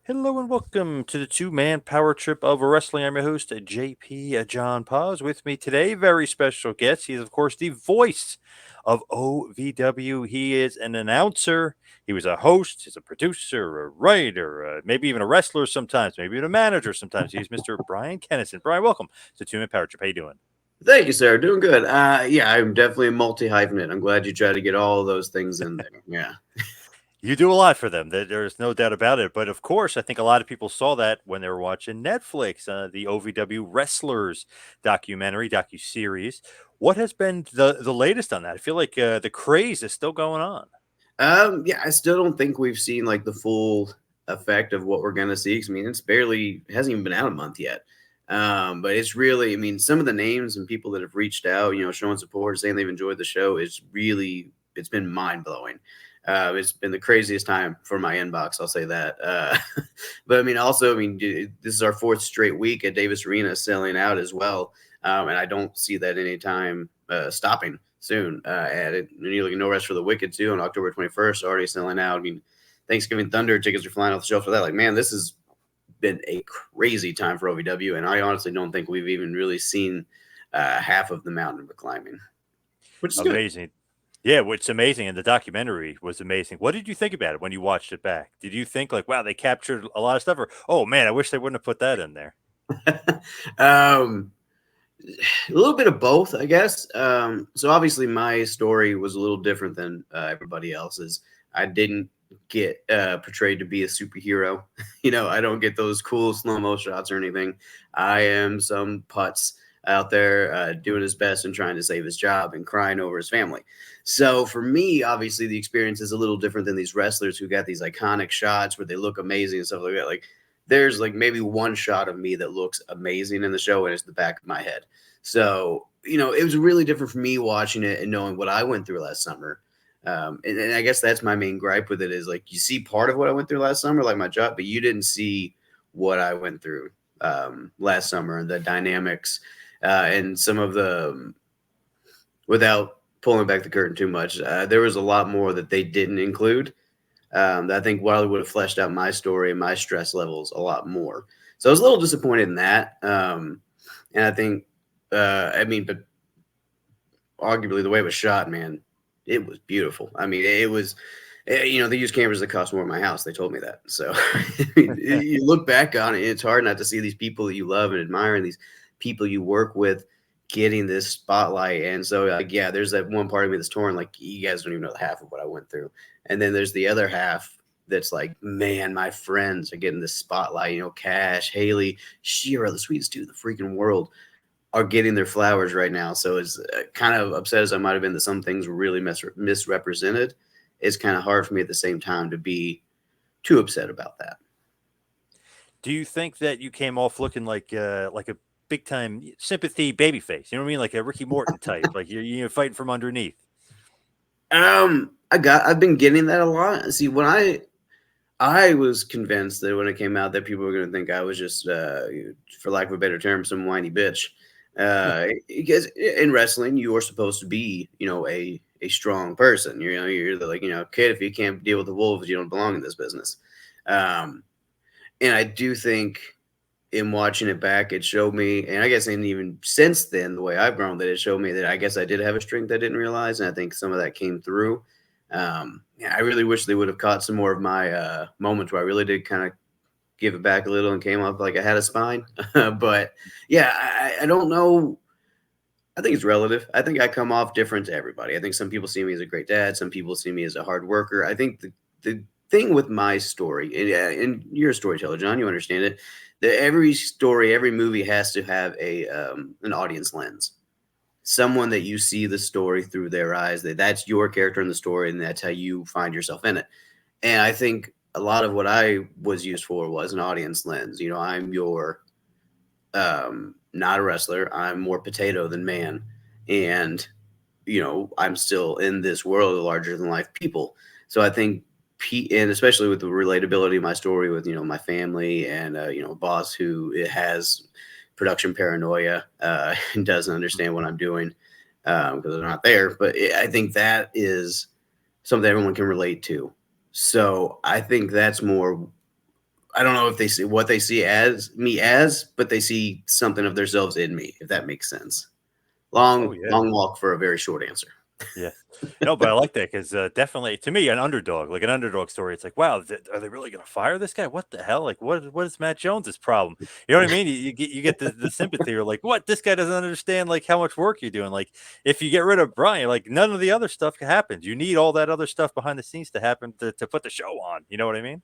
Hello and welcome to the two-man power trip of wrestling. I'm your host, JP John Poz. With me today, very special guest. He is, of course, the voice of OVW. He is an announcer. He was a host. He's a producer, a writer, maybe even a wrestler sometimes, maybe even a manager sometimes. He's Mr. Bryan Kennison. Bryan, welcome to Two-Man Power Trip. How you doing? Thank you, sir. Doing good. Yeah, I'm definitely a multi-hyphenate. I'm glad you tried to get all of those things in there. Yeah. You do a lot for them. There's no doubt about it. But of course, I think a lot of people saw that when they were watching Netflix, the OVW Wrestlers docu series. What has been the latest on that? I feel like the craze is still going on. Yeah, I still don't think we've seen like the full effect of what we're gonna see. 'Cause, I mean, it hasn't even been out a month yet. But it's really, I mean, some of the names and people that have reached out, showing support, saying they've enjoyed the show it's been mind blowing. It's been the craziest time for my inbox. I'll say that. But I mean, also, this is our fourth straight week at Davis Arena selling out as well. And I don't see that anytime stopping soon. And you're looking No Rest for the Wicked too on October 21st, already selling out. I mean, Thanksgiving Thunder tickets are flying off the shelf for that. Like, man, this has been a crazy time for OVW, and I honestly don't think we've even really seen half of the mountain we're climbing, which is good. Amazing. Yeah, what's amazing, and the documentary was amazing. What did you think about it when you watched it back? Did you think like, wow, they captured a lot of stuff, or oh man, I wish they wouldn't have put that in there? um, a little bit of both, I guess. So obviously, my story was a little different than everybody else's. I didn't get portrayed to be a superhero. I don't get those cool slow mo shots or anything. I am some putz out there doing his best and trying to save his job and crying over his family. So for me, obviously, the experience is a little different than these wrestlers who got these iconic shots where they look amazing and stuff like that. Like there's like maybe one shot of me that looks amazing in the show, and it's the back of my head. So, it was really different for me watching it and knowing what I went through last summer. And I guess that's my main gripe with it is like you see part of what I went through last summer, like my job, but you didn't see what I went through last summer and the dynamics and some of the, without pulling back the curtain too much, there was a lot more that they didn't include. That I think Wilder would have fleshed out my story and my stress levels a lot more. So I was a little disappointed in that. And I think, but arguably the way it was shot, man, it was beautiful. I mean, it was, they use cameras that cost more in my house. They told me that. So you look back on it, it's hard not to see these people that you love and admire and these people you work with getting this spotlight. And so, like, yeah, there's that one part of me that's torn. Like, you guys don't even know the half of what I went through. And then there's the other half that's like, man, my friends are getting this spotlight. Cash, Haley, Shera, the sweetest dude in the freaking world, are getting their flowers right now. So as kind of upset as I might have been that some things were really misrepresented, it's kind of hard for me at the same time to be too upset about that. Do you think that you came off looking like a big time sympathy babyface? You know what I mean, like a Ricky Morton type, like you're fighting from underneath. I've been getting that a lot. See, when I was convinced that when it came out that people were going to think I was just, for lack of a better term, some whiny bitch. Because in wrestling, you are supposed to be, a strong person. You're the, like, kid, if you can't deal with the wolves, you don't belong in this business. Um, and I do think in watching it back, it showed me, and I guess, and even since then, the way I've grown, that it showed me that I guess I did have a strength I didn't realize, and I think some of that came through. Yeah, I really wish they would have caught some more of my moments where I really did kind of give it back a little and came up like I had a spine. But yeah, I don't know. I think it's relative. I think I come off different to everybody. I think some people see me as a great dad. Some people see me as a hard worker. I think the thing with my story, and you're a storyteller, John, you understand it, that every story, every movie has to have an audience lens. Someone that you see the story through their eyes, that's your character in the story, and that's how you find yourself in it. And I think a lot of what I was used for was an audience lens. I'm your not a wrestler. I'm more potato than man. And, I'm still in this world of larger than life people. So I think, and especially with the relatability of my story with, my family and, a boss who has production paranoia and doesn't understand what I'm doing because they're not there. But I think that is something everyone can relate to. So I think that's more I don't know if they see what they see as me as, but they see something of themselves in me, if that makes sense. Oh Long, yeah. long walk for a very short answer. Yeah. No, but I like that because definitely to me, an underdog, like an underdog story. It's like, wow, are they really going to fire this guy? What the hell? Like, what is Matt Jones's problem? You know what I mean? You get the sympathy. You're like, what? This guy doesn't understand like how much work you're doing. Like, if you get rid of Bryan, like none of the other stuff happens. You need all that other stuff behind the scenes to happen to put the show on. You know what I mean?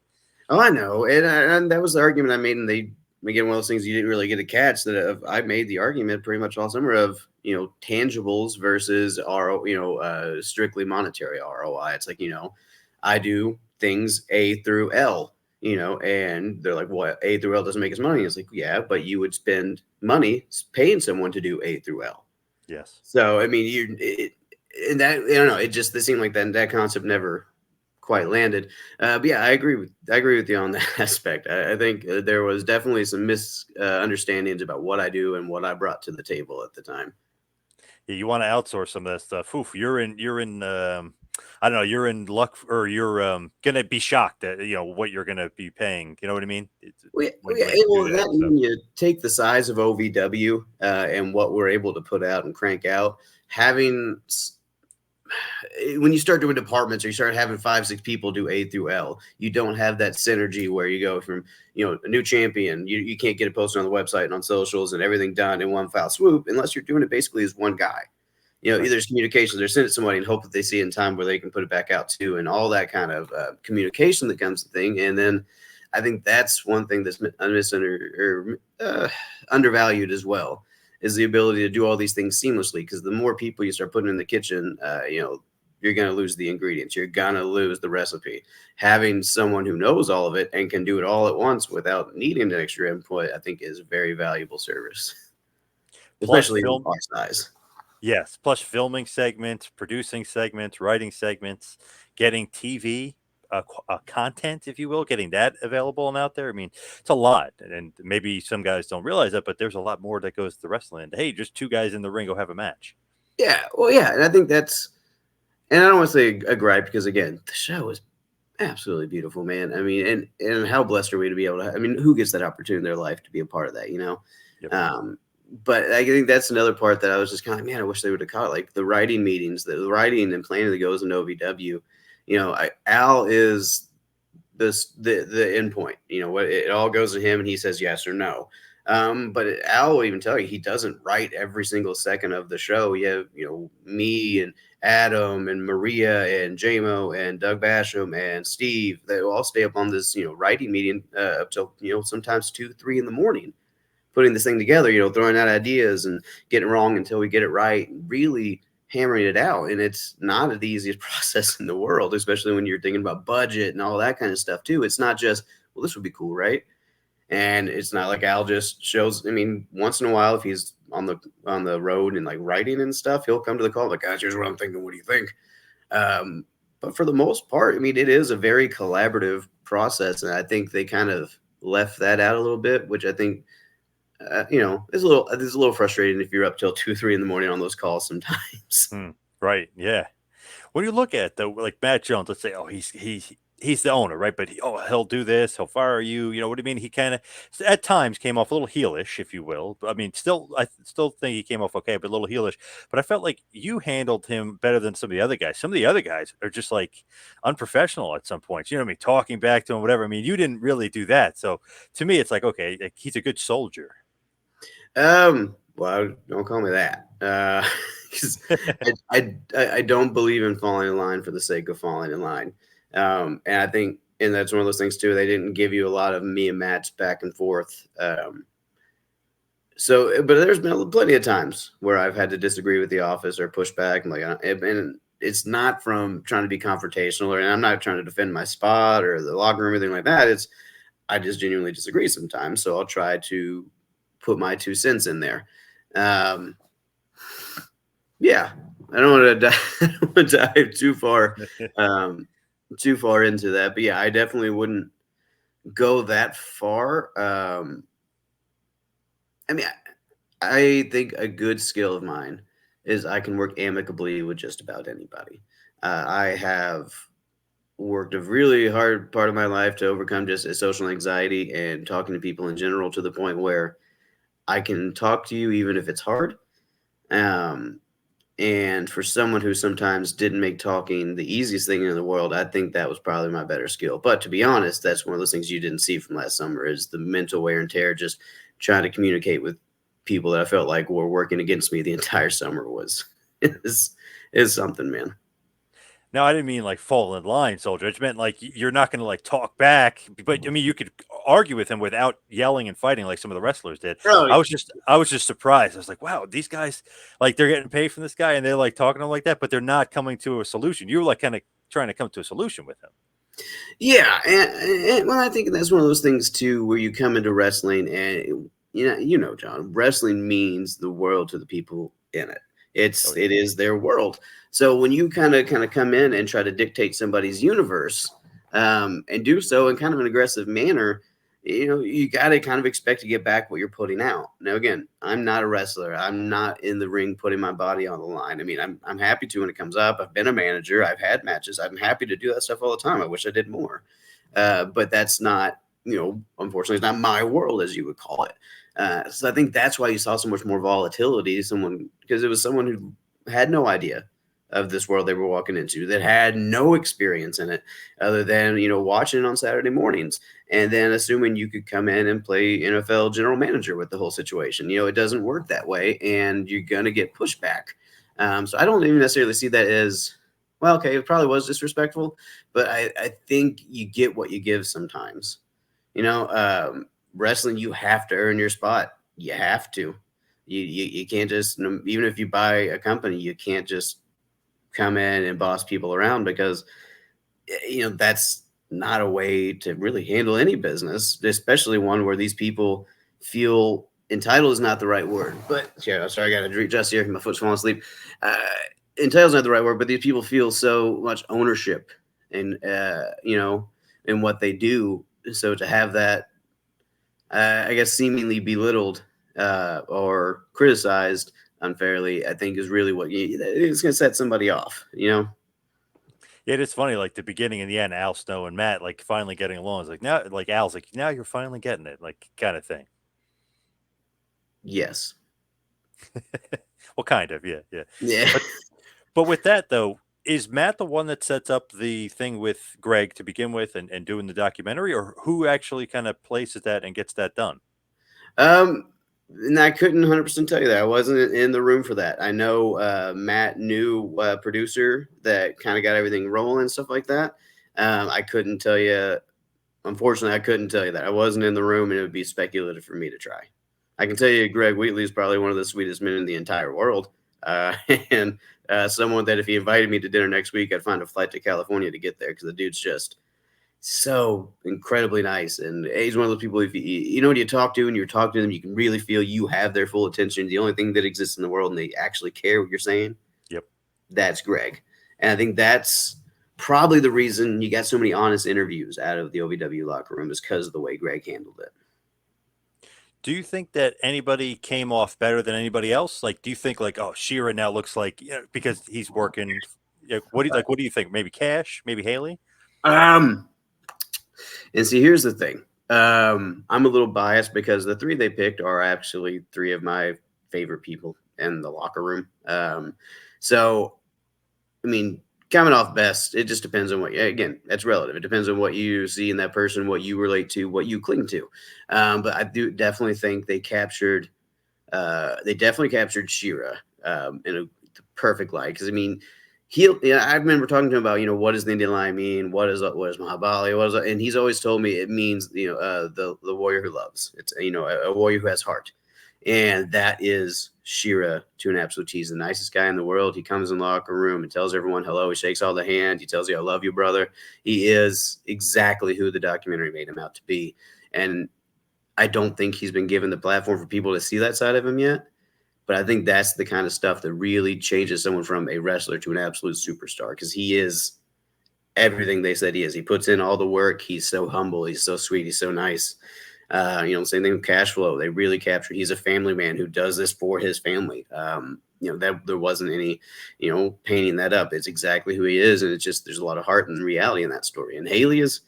Oh, I know, and that was the argument I made, and they again one of those things you didn't really get to catch. That I made the argument pretty much all summer of tangibles versus strictly monetary ROI. It's like I do things A through L, and they're like, "What A through L doesn't make us money?" It's like, yeah, but you would spend money paying someone to do A through L. Yes. So I mean, and that I don't know. It seemed like that concept never quite landed. But yeah, I agree with you on that aspect. I think there was definitely some misunderstandings about what I do and what I brought to the table at the time. Yeah, you want to outsource some of that stuff. Oof, you're in I don't know, you're in luck or you're gonna be shocked at what you're gonna be paying. You know what I mean? When you Well, do that. that So when you take the size of OVW and what we're able to put out and crank out, having when you start doing departments or you start having 5, 6 people do A through L, you don't have that synergy where you go from, a new champion. You can't get it posted on the website and on socials and everything done in one foul swoop unless you're doing it basically as one guy. right. Either it's communications or send it to somebody and hope that they see it in time where they can put it back out too, and all that kind of communication that comes to thing. And then I think that's one thing that's undervalued as well is the ability to do all these things seamlessly. Because the more people you start putting in the kitchen, you're going to lose the ingredients. You're going to lose the recipe. Having someone who knows all of it and can do it all at once without needing an extra input, I think is a very valuable service, Plus especially in film. our size. Yes, plus filming segments, producing segments, writing segments, getting TV content, if you will, getting that available and out there. I mean, it's a lot, and maybe some guys don't realize that, but there's a lot more that goes to wrestling. And, hey, just two guys in the ring go have a match. Yeah, well, yeah, and I think that's, and I don't want to say a gripe because again, the show is absolutely beautiful, man. I mean, and how blessed are we to be able to? I mean, who gets that opportunity in their life to be a part of that? Yep. Um, but I think that's another part that I was just kind of, man, I wish they would have caught like the writing meetings, the writing and planning that goes in OVW. Al is the end point. What it all goes to him, and he says yes or no. But Al will even tell you he doesn't write every single second of the show. You have me and Adam and Maria and JMO and Doug Basham and Steve. They all stay up on this writing meeting up till sometimes 2, 3 in the morning, putting this thing together. Throwing out ideas and getting it wrong until we get it right. And really hammering it out, and it's not the easiest process in the world, especially when you're thinking about budget and all that kind of stuff too. It's not just, well, this would be cool, right? And it's not like Al just shows. I mean, once in a while, if he's on the road and like writing and stuff, he'll come to the call like, guys, here's what I'm thinking, what do you think? But for the most part, I mean, it is a very collaborative process, and I think they kind of left that out a little bit, which I think is a little frustrating if you're up till 2, 3 in the morning on those calls sometimes. Hmm. Right. Yeah. When you look at though, like Matt Jones, let's say, oh, he's the owner, right? But he'll do this, he'll fire you. You know what I mean? He kind of at times came off a little heelish, if you will. I mean, still think he came off okay, but a little heelish. But I felt like you handled him better than some of the other guys. Some of the other guys are just like unprofessional at some points. You know what I mean? Talking back to him, whatever. I mean, you didn't really do that. So to me, it's like, okay, like, he's a good soldier. Well, don't call me that. 'Cause I don't believe in falling in line for the sake of falling in line. And I think, and that's one of those things too. They didn't give you a lot of me and Matt's back and forth. But there's been plenty of times where I've had to disagree with the office or push back, and and it's not from trying to be confrontational, and I'm not trying to defend my spot or the locker room or anything like that. It's I just genuinely disagree sometimes, so I'll try to put my 2 cents in there. Um, yeah, I don't want to I don't want to dive um, too far into that, but yeah, I definitely wouldn't go that far. I mean, I think a good skill of mine is I can work amicably with just about anybody. I have worked a really hard part of my life to overcome just a social anxiety and talking to people in general to the point where I can talk to you even if it's hard. Um, and for someone who sometimes didn't make talking the easiest thing in the world, I think that was probably my better skill. But to be honest, that's one of those things you didn't see from last summer is the mental wear and tear, just trying to communicate with people that I felt like were working against me the entire summer was is something, man. Now, I didn't mean like fall in line, soldier. I just meant like you're not going to like talk back, but I mean you could argue with him without yelling and fighting like some of the wrestlers did. Oh, I was just surprised. I was like, wow, these guys like they're getting paid from this guy and they're like talking to him like that, but they're not coming to a solution. You were like kind of trying to come to a solution with him. yeah, and well, I think that's one of those things too, where you come into wrestling, and John, wrestling means the world to the people in it. Oh It yeah. is their world. So when you kind of come in and try to dictate somebody's universe, and do so in kind of an aggressive manner, you got to kind of expect to get back what you're putting out. Now, again, I'm not a wrestler. I'm not in the ring putting my body on the line. I mean, I'm happy to when it comes up. I've been a manager. I've had matches. I'm happy to do that stuff all the time. I wish I did more. But that's not, unfortunately, it's not my world, as you would call it. So I think that's why you saw so much more volatility. Because it was someone who had no idea of this world they were walking into, that had no experience in it other than, watching it on Saturday mornings and then assuming you could come in and play NFL general manager with the whole situation. It doesn't work that way, and you're going to get pushback. So I don't even necessarily see that as, well, okay, it probably was disrespectful, but I think you get what you give sometimes. Wrestling, you have to earn your spot. You have to. You can't just, even if you buy a company, you can't just come in and boss people around, because that's not a way to really handle any business, especially one where these people feel entitled is not the right word. But yeah, sorry, I got to adjust here. My foot's falling asleep. Entitled is not the right word, but these people feel so much ownership in in what they do. So to have that, I guess, seemingly belittled or criticized unfairly, I think is really it's going to set somebody off. Yeah, it's funny, like the beginning and the end, Al Snow and Matt like finally getting along. It's like now, like Al's like now you're finally getting it, like kind of thing. Yes. Well, kind of, yeah, yeah. Yeah. But but with that though, is Matt the one that sets up the thing with Greg to begin with and doing the documentary, or who actually kind of places that and gets that done? And I couldn't 100% tell you that. I wasn't in the room for that. I know Matt knew a producer that kind of got everything rolling and stuff like that. I couldn't tell you. Unfortunately, I couldn't tell you that. I wasn't in the room, and it would be speculative for me to try. I can tell you, Greg Wheatley is probably one of the sweetest men in the entire world, and someone that if he invited me to dinner next week, I'd find a flight to California to get there, because the dude's just so incredibly nice. And he's one of those people, if when you talk to and you're talking to them, you can really feel you have their full attention. The only thing that exists in the world and they actually care what you're saying. Yep. That's Greg. And I think that's probably the reason you got so many honest interviews out of the OVW locker room, is because of the way Greg handled it. Do you think that anybody came off better than anybody else? Like, do you think like, oh, Shera now looks like, because he's working? What do you think? Maybe Cash, maybe Haley. Um, and see, here's the thing. I'm a little biased because the three they picked are actually three of my favorite people in the locker room. So, I mean, coming off best, it just depends on again, that's relative. It depends on what you see in that person, what you relate to, what you cling to. But I do definitely think they definitely captured Shera in a perfect light. Because I mean, I remember talking to him about, what does the Indian line mean? What is Mahabali? And he's always told me it means, the warrior who loves. It's, a warrior who has heart. And that is Shera to an absolute T. He's the nicest guy in the world. He comes in the locker room and tells everyone hello. He shakes all the hands. He tells you, I love you, brother. He is exactly who the documentary made him out to be. And I don't think he's been given the platform for people to see that side of him yet. But I think that's the kind of stuff that really changes someone from a wrestler to an absolute superstar, because he is everything they said he is. He puts in all the work. He's so humble. He's so sweet. He's so nice. Same thing with Cash Flow. They really captured. He's a family man who does this for his family. that there wasn't any, painting that up. It's exactly who he is, and it's just there's a lot of heart and reality in that story. And Haley's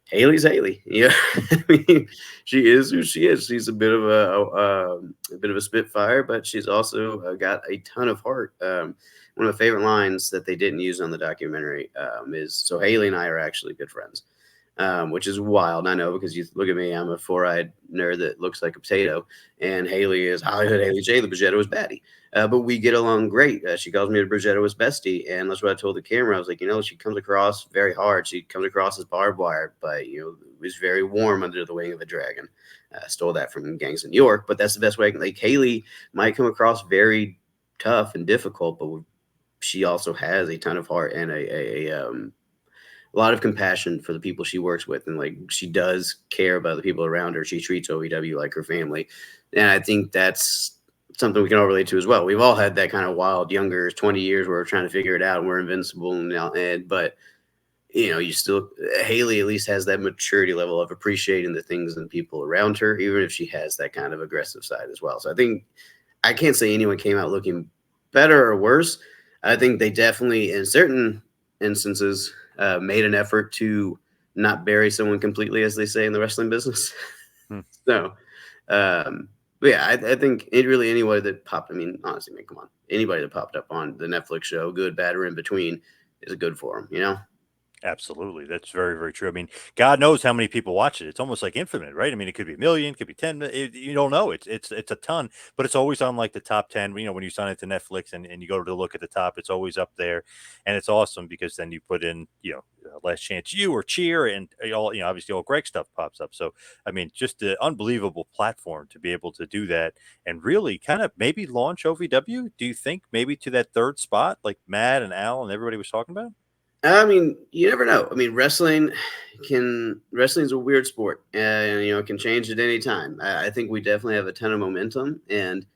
Haley. Yeah, I mean, she is who she is. She's a bit of a spitfire, but she's also got a ton of heart. One of my favorite lines that they didn't use on the documentary is, "So Haley and I are actually good friends," which is wild. I know, because you look at me, I'm a four-eyed nerd that looks like a potato, and Haley is Hollywood Haley J. The Brigitte was baddie. But we get along great. She calls me the Brigitte was bestie, and that's what I told the camera. I was like, she comes across very hard. She comes across as barbed wire, but was very warm under the wing of a dragon. Stole that from Gangs of New York, but that's the best way. Like, Haley might come across very tough and difficult, but she also has a ton of heart and a lot of compassion for the people she works with, and like, she does care about the people around her. She treats OVW like her family, and I think that's something we can all relate to as well. We've all had that kind of wild younger 20 years where we're trying to figure it out and we're invincible but you still, Haley at least has that maturity level of appreciating the things and people around her, even if she has that kind of aggressive side as well. So I think I can't say anyone came out looking better or worse. I think they definitely, in certain instances, made an effort to not bury someone completely, as they say in the wrestling business. Hmm. So, but yeah, I think anybody that popped, I mean, honestly, man, come on. Anybody that popped up on the Netflix show, good, bad, or in between, is good for them. Absolutely. That's very, very true. I mean, God knows how many people watch it. It's almost like infinite, right? I mean, it could be a million, it could be 10. You don't know. It's a ton, but it's always on like the top 10. When you sign it to Netflix and you go to look at the top, it's always up there. And it's awesome because then you put in, Last Chance You or Cheer, and all, obviously all Greg stuff pops up. So, I mean, just an unbelievable platform to be able to do that and really kind of maybe launch OVW. Do you think maybe to that third spot, like Matt and Al and everybody was talking about? I mean, you never know. I mean, wrestling's a weird sport, and it can change at any time. I think we definitely have a ton of momentum, and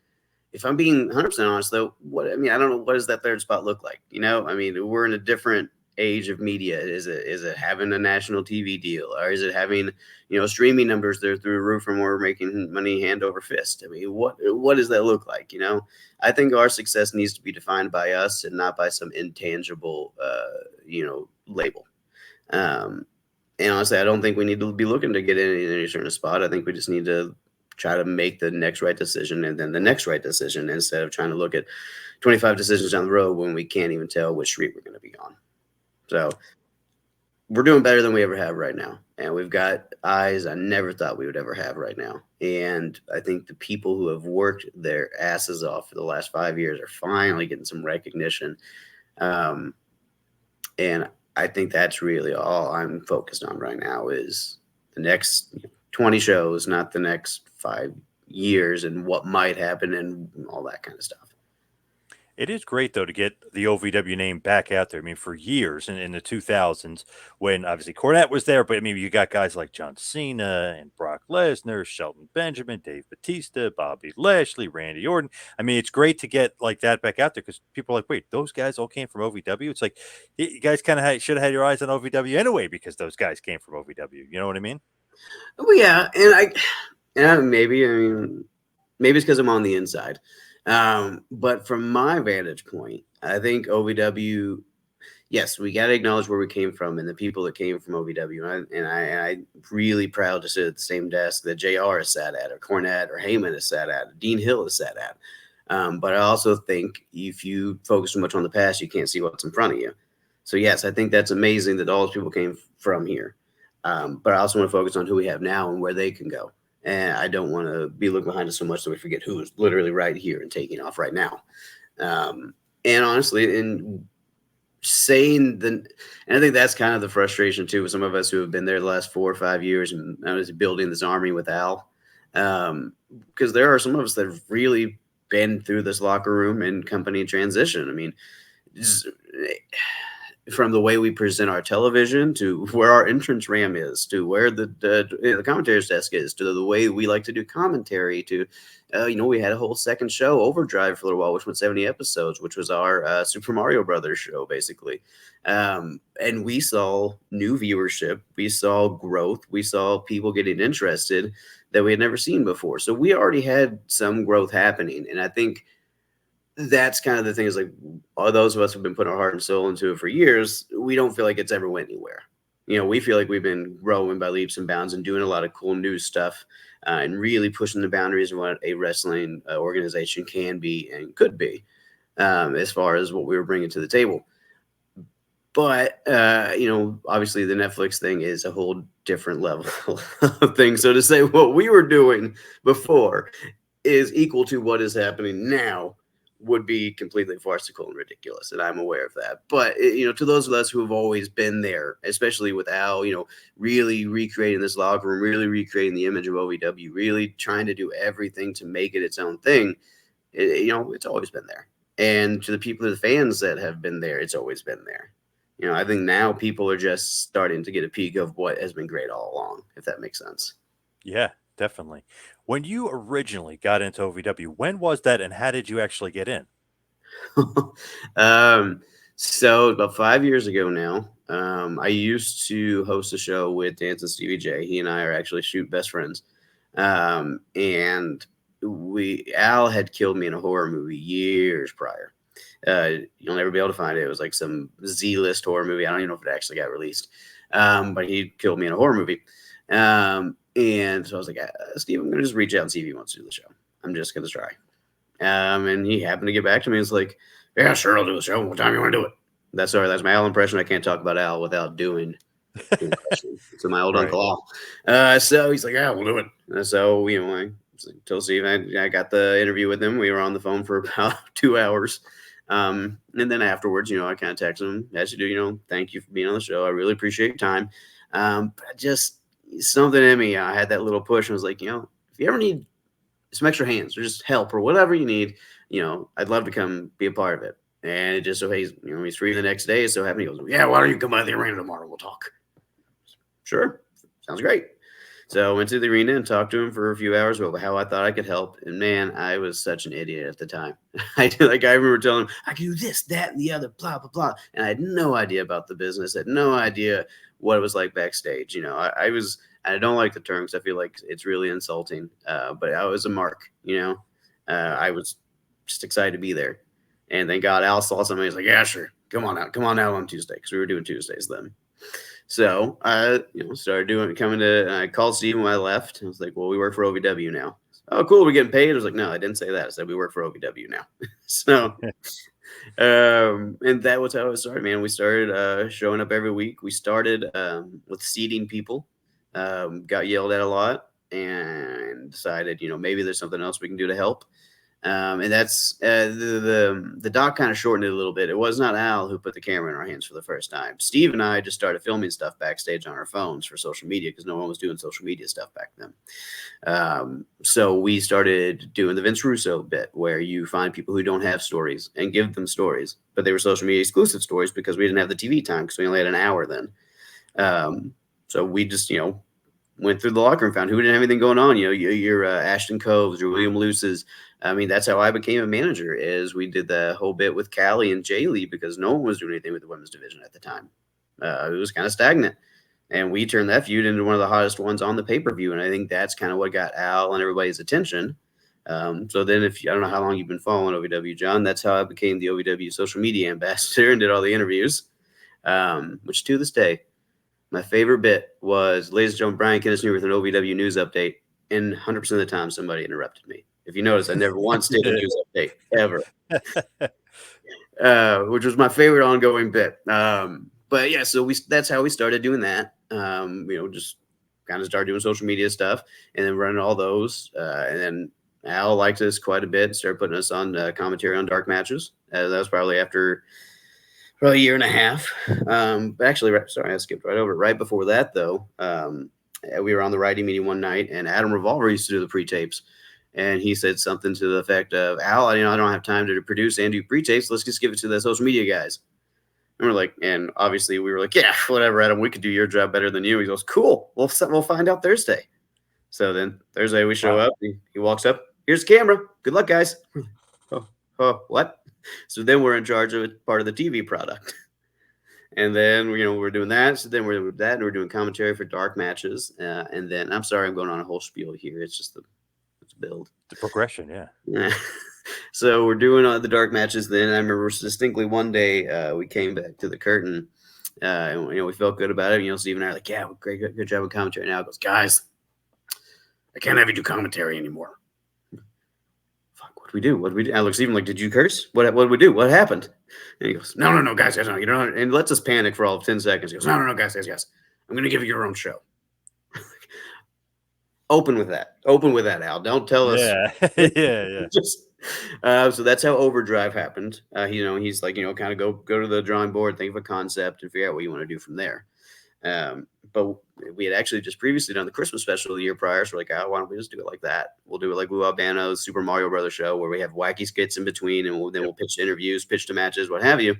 if I'm being 100% honest, though, I don't know, what does that third spot look like? I mean, we're in a different age of media. Is it having a national TV deal, or is it having streaming numbers that are through the roof, and we're making money hand over fist? I mean, what does that look like? I think our success needs to be defined by us and not by some intangible label. Um, and honestly, I don't think we need to be looking to get in any certain spot. I think we just need to try to make the next right decision and then the next right decision, instead of trying to look at 25 decisions down the road when we can't even tell which street we're going to be on. So we're doing better than we ever have right now. And we've got eyes I never thought we would ever have right now. And I think the people who have worked their asses off for the last 5 years are finally getting some recognition. And I think that's really all I'm focused on right now, is the next 20 shows, not the next 5 years and what might happen and all that kind of stuff. It is great though to get the OVW name back out there. I mean, for years in the 2000s, when obviously Cornette was there, but I mean, you got guys like John Cena and Brock Lesnar, Shelton Benjamin, Dave Batista, Bobby Lashley, Randy Orton. I mean, it's great to get like that back out there, because people are like, wait, those guys all came from OVW. It's like, you guys kind of should have had your eyes on OVW anyway, because those guys came from OVW. You know what I mean? Oh yeah, and maybe it's because I'm on the inside. But from my vantage point, I think OVW, yes, we got to acknowledge where we came from and the people that came from OVW. I'm really proud to sit at the same desk that JR is sat at, or Cornette, or Heyman is sat at, or Dean Hill is sat at. But I also think if you focus too much on the past, you can't see what's in front of you. So yes, I think that's amazing that all those people came from here. But I also want to focus on who we have now and where they can go. And I don't want to be looking behind us so much that we forget who is literally right here and taking off right now. And honestly, in saying and I think that's kind of the frustration too with some of us who have been there the last 4 or 5 years, and I was building this army with Al, because there are some of us that have really been through this locker room and company transition. I mean, from the way we present our television, to where our entrance ram is, to where the commentator's desk is, to the way we like to do commentary, to we had a whole second show, Overdrive, for a little while, which went 70 episodes, which was our Super Mario Brothers show, basically. And we saw new viewership, we saw growth, we saw people getting interested that we had never seen before. So we already had some growth happening, and I think that's kind of the thing is like, all those of us who've been putting our heart and soul into it for years, we don't feel like it's ever went anywhere. We feel like we've been growing by leaps and bounds and doing a lot of cool new stuff, and really pushing the boundaries of what a wrestling organization can be and could be, as far as what we were bringing to the table. But obviously the Netflix thing is a whole different level of thing. So to say what we were doing before is equal to what is happening now would be completely farcical and ridiculous, and I'm aware of that. But to those of us who have always been there, especially with Al, really recreating this locker room, really recreating the image of OVW, really trying to do everything to make it its own thing, it's always been there. And to the people, the fans that have been there, it's always been there. I think now people are just starting to get a peek of what has been great all along, if that makes sense. Yeah, definitely. When you originally got into OVW, when was that and how did you actually get in? um, so about 5 years ago now, I used to host a show with Dance and Stevie J. He and I are actually shoot best friends. And Al had killed me in a horror movie years prior. You'll never be able to find it. It was like some Z-list horror movie. I don't even know if it actually got released. But he killed me in a horror movie. And so I was like, Steve, I'm going to just reach out and see if he wants to do the show. I'm just going to try. And he happened to get back to me. It's like, yeah, sure, I'll do the show. What time you want to do it? That's my Al impression. I can't talk about Al without doing the impression. So my old Right. Uncle Al. So he's like, yeah, we'll do it. So, I told Steve I got the interview with him. We were on the phone for about 2 hours. And then afterwards, I kind of texted him, as you do, thank you for being on the show. I really appreciate your time. But just something in me, I had that little push and was like, if you ever need some extra hands or just help or whatever you need, I'd love to come be a part of it. And it just so he's free the next day. So happy. He goes, yeah, why don't you come by the arena tomorrow? We'll talk. Sure. Sounds great. So I went to the arena and talked to him for a few hours about how I thought I could help. And man, I was such an idiot at the time. I remember telling him I could do this, that, and the other, blah, blah, blah. And I had no idea about the business. I had no idea what it was like backstage. I don't like the term because I feel like it's really insulting. But I was a mark, I was just excited to be there. And thank God Al saw something. He's like, yeah, sure. Come on out on Tuesday. Because we were doing Tuesdays then. So I, started coming to, I called Steve when I left. I was like, well, we work for OVW now. Oh, cool. We're getting paid. I was like, no, I didn't say that. I said, we work for OVW now. So, and that was how it started, man. We started showing up every week. We started with seating people, got yelled at a lot and decided, maybe there's something else we can do to help. And that's the doc kind of shortened it a little bit. It was not Al who put the camera in our hands for the first time. Steve and I just started filming stuff backstage on our phones for social media because no one was doing social media stuff back then. So we started doing the Vince Russo bit where you find people who don't have stories and give them stories, but they were social media exclusive stories because we didn't have the TV time because we only had an hour then. So we just, went through the locker room, found who didn't have anything going on. Your Ashton Coves, your William Luce's. I mean, that's how I became a manager. Is we did the whole bit with Callie and Jay Lee because no one was doing anything with the women's division at the time. It was kind of stagnant, and we turned that feud into one of the hottest ones on the pay-per-view. And I think that's kind of what got Al and everybody's attention. So then, I don't know how long you've been following OVW, John, that's how I became the OVW social media ambassador and did all the interviews, which to this day. My favorite bit was, ladies and gentlemen, Bryan Kennison here with an OVW news update. And 100% of the time, somebody interrupted me. If you notice, I never once did a news update, ever. Which was my favorite ongoing bit. But yeah, so that's how we started doing that. Just kind of started doing social media stuff and then running all those. And then Al liked us quite a bit, started putting us on commentary on dark matches. That was probably after a year and a half. But actually, sorry, I skipped right over. Right before that, though, we were on the writing meeting one night, and Adam Revolver used to do the pre-tapes. And he said something to the effect of, Al, I don't have time to produce and do pre-tapes. Let's just give it to the social media guys. And we're like, and obviously we were like, yeah, whatever, Adam, we could do your job better than you. He goes, cool. We'll find out Thursday. So then Thursday we show up. He walks up. Here's the camera. Good luck, guys. Oh, what? So then we're in charge of part of the TV product. And then, we're doing that. So then we're doing that, and we're doing commentary for dark matches. And then, I'm sorry, I'm going on a whole spiel here. It's just it's build. The progression, yeah. So we're doing the dark matches. Then I remember distinctly one day we came back to the curtain. And, we felt good about it. Steve and I are like, yeah, great, good job with commentary. Now it goes, guys, I can't have you do commentary anymore. Fuck, what do we do? What do we do? I look, Steven, like, did you curse? What did we do? What happened? And he goes, no, guys, no, you don't. And lets us panic for all of 10 seconds. He goes, no, guys. I'm going to give you your own show. Open with that, Al. Don't tell us. Yeah. Just so that's how Overdrive happened. He's like, kind of go to the drawing board, think of a concept, and figure out what you want to do from there. But we had actually just previously done the Christmas special the year prior, so we're like, why don't we just do it like that? We'll do it like Lou Albano's Super Mario Brothers show, where we have wacky skits in between, and we'll pitch interviews, pitch to matches, what have you.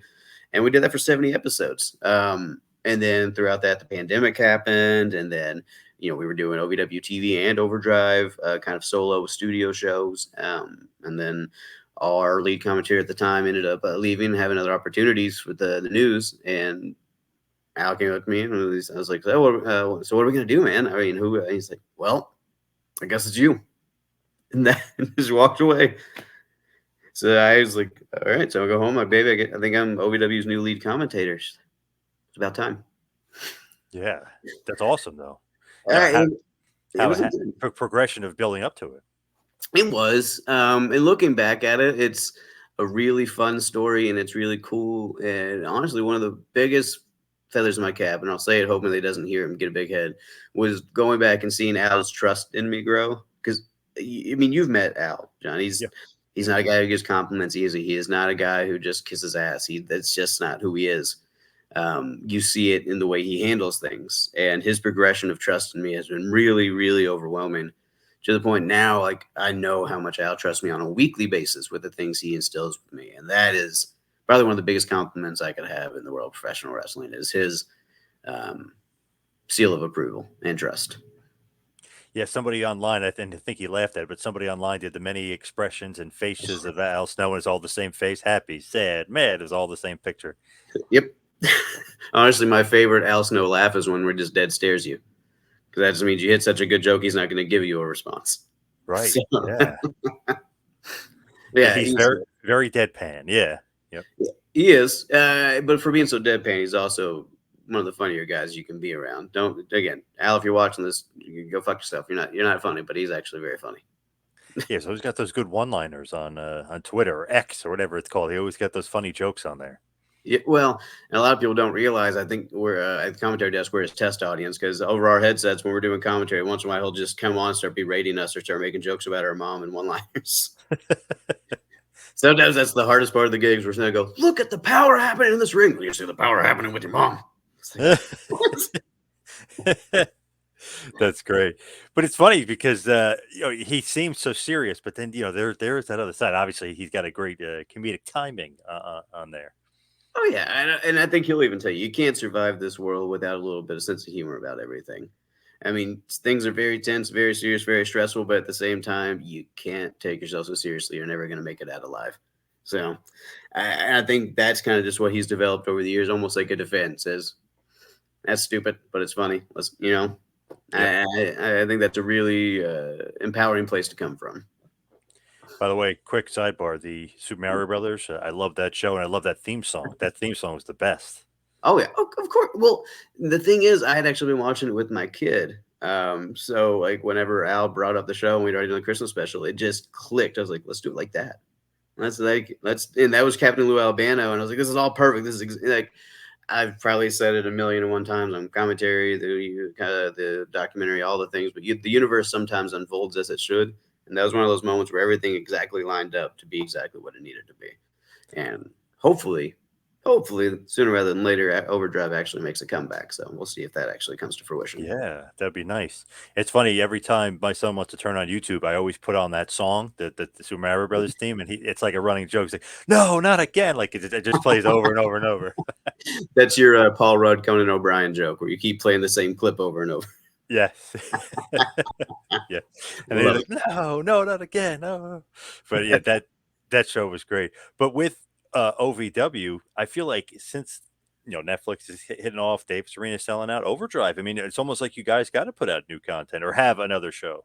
And we did that for 70 episodes. And then throughout that, the pandemic happened, and then we were doing OVW TV and Overdrive, kind of solo studio shows. And then our lead commentator at the time ended up leaving, having other opportunities with the news. And Al came up to me and I was like, so what are we going to do, man? I mean, who? And he's like, well, I guess it's you. And then just walked away. So I was like, all right, so I'll go home. My baby, I think I'm OVW's new lead commentator. It's about time. Yeah, that's awesome, though. Progression of building up to it. It was. And looking back at it, it's a really fun story and it's really cool. And honestly, one of the biggest feathers in my cap, and I'll say it hoping that he doesn't hear him get a big head, was going back and seeing Al's trust in me grow. Because, I mean, you've met Al, John. He's not a guy who gives compliments easy. He is not a guy who just kisses ass. That's just not who he is. You see it in the way he handles things, and his progression of trust in me has been really, really overwhelming, to the point now, like, I know how much Al trusts me on a weekly basis with the things he instills with me. And that is probably one of the biggest compliments I could have in the world of professional wrestling, is his seal of approval and trust. Yeah, somebody online, I think he laughed at it, but somebody online did the many expressions and faces of Al Snow, and it's all the same face: happy, sad, mad. Is all the same picture. Yep. Honestly, my favorite Al Snow laugh is when we're just dead stares you, because that just means you hit such a good joke, he's not going to give you a response. Right. So, yeah. He's very, very deadpan. Yeah. Yep. He is. But for being so deadpan, he's also one of the funnier guys you can be around. Again, Al, if you're watching this, you go fuck yourself. You're not funny, but he's actually very funny. Yeah, so he's got those good one-liners on Twitter or X or whatever it's called. He always got those funny jokes on there. Yeah, well, and a lot of people don't realize, I think we're at the commentary desk, we're his test audience, because over our headsets, when we're doing commentary, once in a while he'll just come on and start berating us or start making jokes about our mom and one-liners. Sometimes that's the hardest part of the gigs, where Snow goes, look at the power happening in this ring. Well, you see the power happening with your mom. That's great. But it's funny because he seems so serious, but then there's that other side. Obviously, he's got a great comedic timing on there. Oh yeah, and I think he'll even tell you can't survive this world without a little bit of sense of humor about everything. I mean, things are very tense, very serious, very stressful, but at the same time, you can't take yourself so seriously. You're never going to make it out alive. So I think that's kind of just what he's developed over the years, almost like a defense. Says, that's stupid, but it's funny. Yeah. I think that's a really empowering place to come from. By the way, quick sidebar: the Super Mario Brothers. I love that show, and I love that theme song. That theme song was the best. Oh yeah, of course. Well, the thing is, I had actually been watching it with my kid. So like whenever Al brought up the show and we'd already done the Christmas special, it just clicked. I was like, let's do it like that. And that was Captain Lou Albano, and I was like, this is all perfect. This is like, I've probably said it 1,000,001 times on commentary, the documentary, all the things, but the universe sometimes unfolds as it should. And that was one of those moments where everything exactly lined up to be exactly what it needed to be. And hopefully, sooner rather than later, Overdrive actually makes a comeback. So we'll see if that actually comes to fruition. Yeah, that'd be nice. It's funny, every time my son wants to turn on YouTube, I always put on that song, the Super Mario Brothers theme, and it's like a running joke. It's like, no, not again. Like it just plays over and over and over. That's your Paul Rudd, Conan O'Brien joke, where you keep playing the same clip over and over. Yes. Yeah. And then like, no, not again. No. But yeah, that show was great. But with OVW, I feel like since Netflix is hitting off, Dave Serena selling out, Overdrive. I mean, it's almost like you guys got to put out new content or have another show.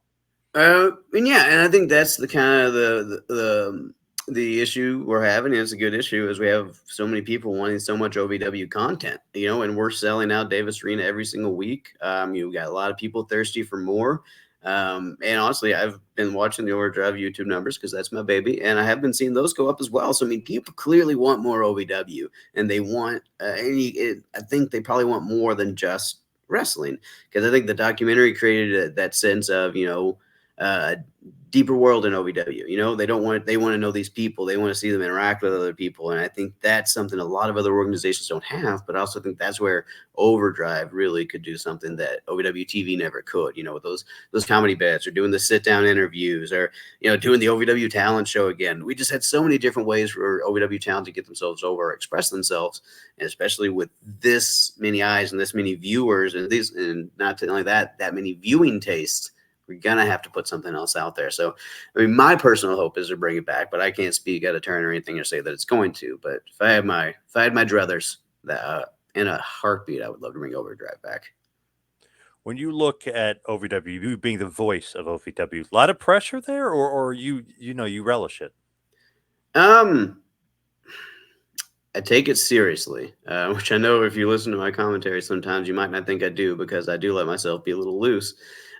And I think that's the kind of the The issue we're having is a good issue is we have so many people wanting so much OVW content, and we're selling out Davis Arena every single week. You've got a lot of people thirsty for more. And honestly, I've been watching the Overdrive YouTube numbers because that's my baby, and I have been seeing those go up as well. So I mean, people clearly want more OVW, and they want, I think they probably want more than just wrestling, because I think the documentary created that sense of deeper world in OVW. They want to know these people. They want to see them interact with other people. And I think that's something a lot of other organizations don't have, but I also think that's where Overdrive really could do something that OVW TV never could, with those comedy bits, or doing the sit down interviews, or, doing the OVW talent show again. We just had so many different ways for OVW talent to get themselves over, express themselves. And especially with this many eyes and this many viewers, and not only that many viewing tastes, we're gonna have to put something else out there. So, I mean, my personal hope is to bring it back, but I can't speak out of turn or anything or say that it's going to. But if I had my druthers, that in a heartbeat, I would love to bring Overdrive back. When you look at OVW, you being the voice of OVW, a lot of pressure there, or you relish it. I take it seriously, which I know if you listen to my commentary, sometimes you might not think I do, because I do let myself be a little loose.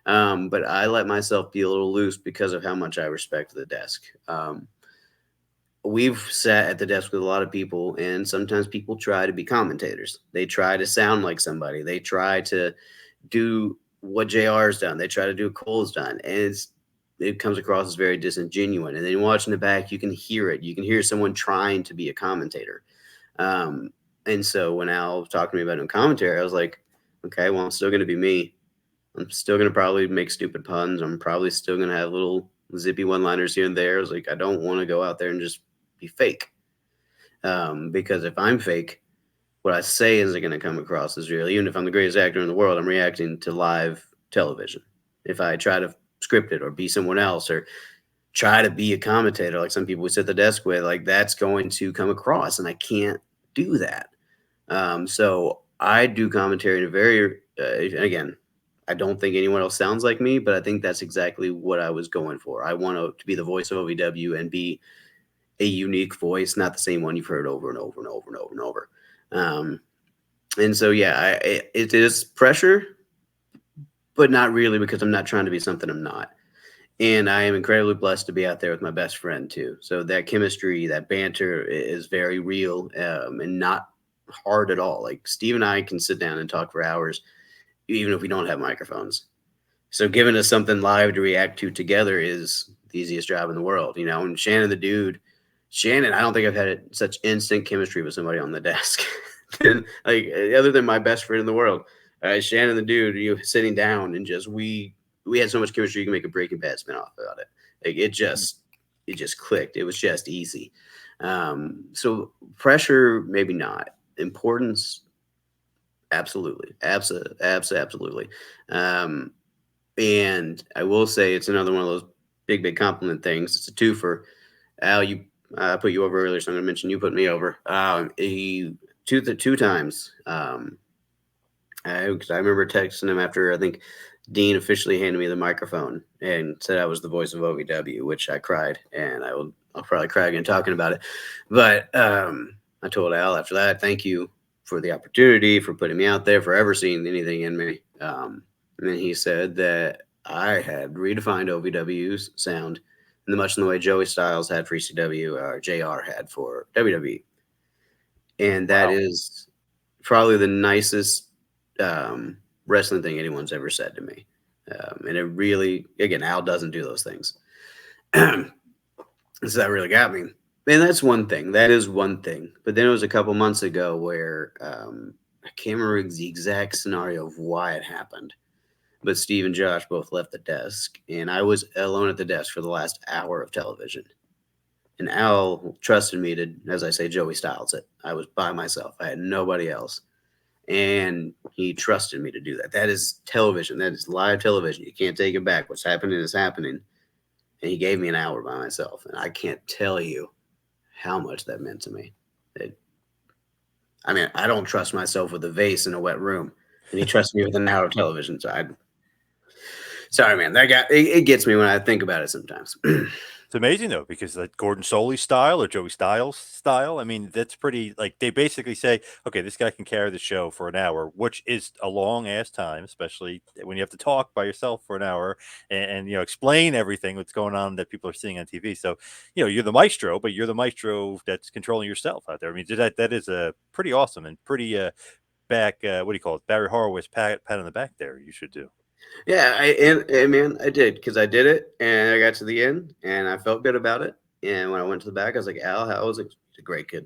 But I let myself be a little loose because of how much I respect the desk. We've sat at the desk with a lot of people, and sometimes people try to be commentators. They try to sound like somebody. They try to do what JR's done. They try to do what Cole's done. And it comes across as very disingenuous. And then watching the back, you can hear it. You can hear someone trying to be a commentator. And so when Al was talking to me about doing commentary, I was like, okay, well, I'm still going to be me. I'm still going to probably make stupid puns. I'm probably still going to have little zippy one-liners here and there. I was like, I don't want to go out there and just be fake. Because if I'm fake, what I say isn't going to come across as real. Even if I'm the greatest actor in the world, I'm reacting to live television. If I try to script it or be someone else, or try to be a commentator like some people we sit at the desk with, like, that's going to come across, and I can't do that. So I do commentary in a very, again, I don't think anyone else sounds like me, but I think that's exactly what I was going for. I want to be the voice of OVW and be a unique voice, not the same one you've heard over and over and over and over and over. And so, yeah, it is pressure, but not really, because I'm not trying to be something I'm not. And I am incredibly blessed to be out there with my best friend too. So that chemistry, that banter is very real, and not hard at all. Like, Steve and I can sit down and talk for hours, even if we don't have microphones. So giving us something live to react to together is the easiest job in the world, And Shannon, I don't think I've had such instant chemistry with somebody on the desk. Like, other than my best friend in the world, Shannon the dude, sitting down and just we had so much chemistry you can make a Breaking Bad spinoff about it. Like, it just clicked. It was just easy. So pressure, maybe not. Importance, absolutely, absolutely. And I will say it's another one of those big compliment things. It's a twofer. Al, I put you over earlier, so I'm going to mention you put me over. Two times. Because I remember texting him after, I think Dean officially handed me the microphone and said I was the voice of OVW, which I cried, and I'll probably cry again talking about it. But I told Al after that, thank you for the opportunity, for putting me out there, for ever seeing anything in me. And then he said that I had redefined OVW's sound in much in the way Joey Styles had for ECW, or JR had for WWE. And that is probably the nicest wrestling thing anyone's ever said to me. And it really, again, Al doesn't do those things. So that really got me. And that's one thing. That is one thing. But then it was a couple months ago where I can't remember the exact scenario of why it happened. But Steve and Josh both left the desk, and I was alone at the desk for the last hour of television. And Al trusted me to, as I say, Joey Styles it. I was by myself. I had nobody else. And he trusted me to do that. That is television. That is live television. You can't take it back. What's happening is happening. And he gave me an hour by myself. And I can't tell you how much that meant to me. I don't trust myself with a vase in a wet room. And he trusts me with an hour of television. So sorry, man. It gets me when I think about it sometimes. It's amazing though, because like Gordon Soley style or Joey Styles style, I mean, that's pretty like they basically say, okay, this guy can carry the show for an hour, which is a long ass time, especially when you have to talk by yourself for an hour and explain everything that's going on that people are seeing on TV. So, you're the maestro, but you're the maestro that's controlling yourself out there. I mean, that is a pretty awesome and pretty back what do you call it? Barry Horowitz pat on the back there. You should do. Yeah, and man, I did because I did it, and I got to the end, and I felt good about it. And when I went to the back, I was like, "Al, how was it? He's a great kid."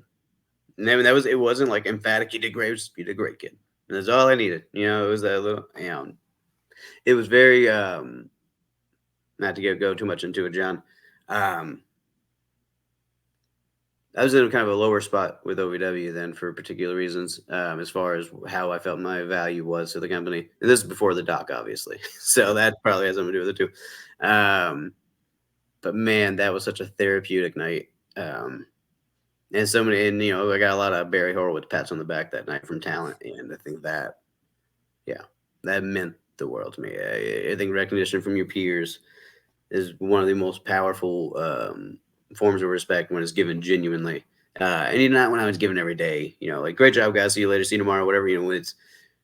And then it wasn't like emphatic. You did great. It was just, you did a great kid. And that's all I needed. It was that little. It was very not to go too much into it, John. Um, I was in kind of a lower spot with OVW then for particular reasons, as far as how I felt my value was to the company. And this is before the doc, obviously. So that probably has something to do with it too. But man, that was such a therapeutic night. And so many, and I got a lot of Barry Horowitz pats on the back that night from talent. And I think that, yeah, that meant the world to me. I think recognition from your peers is one of the most powerful forms of respect when it's given genuinely. And even not when I was given every day, like great job, guys. See you later. See you tomorrow. Whatever. When it's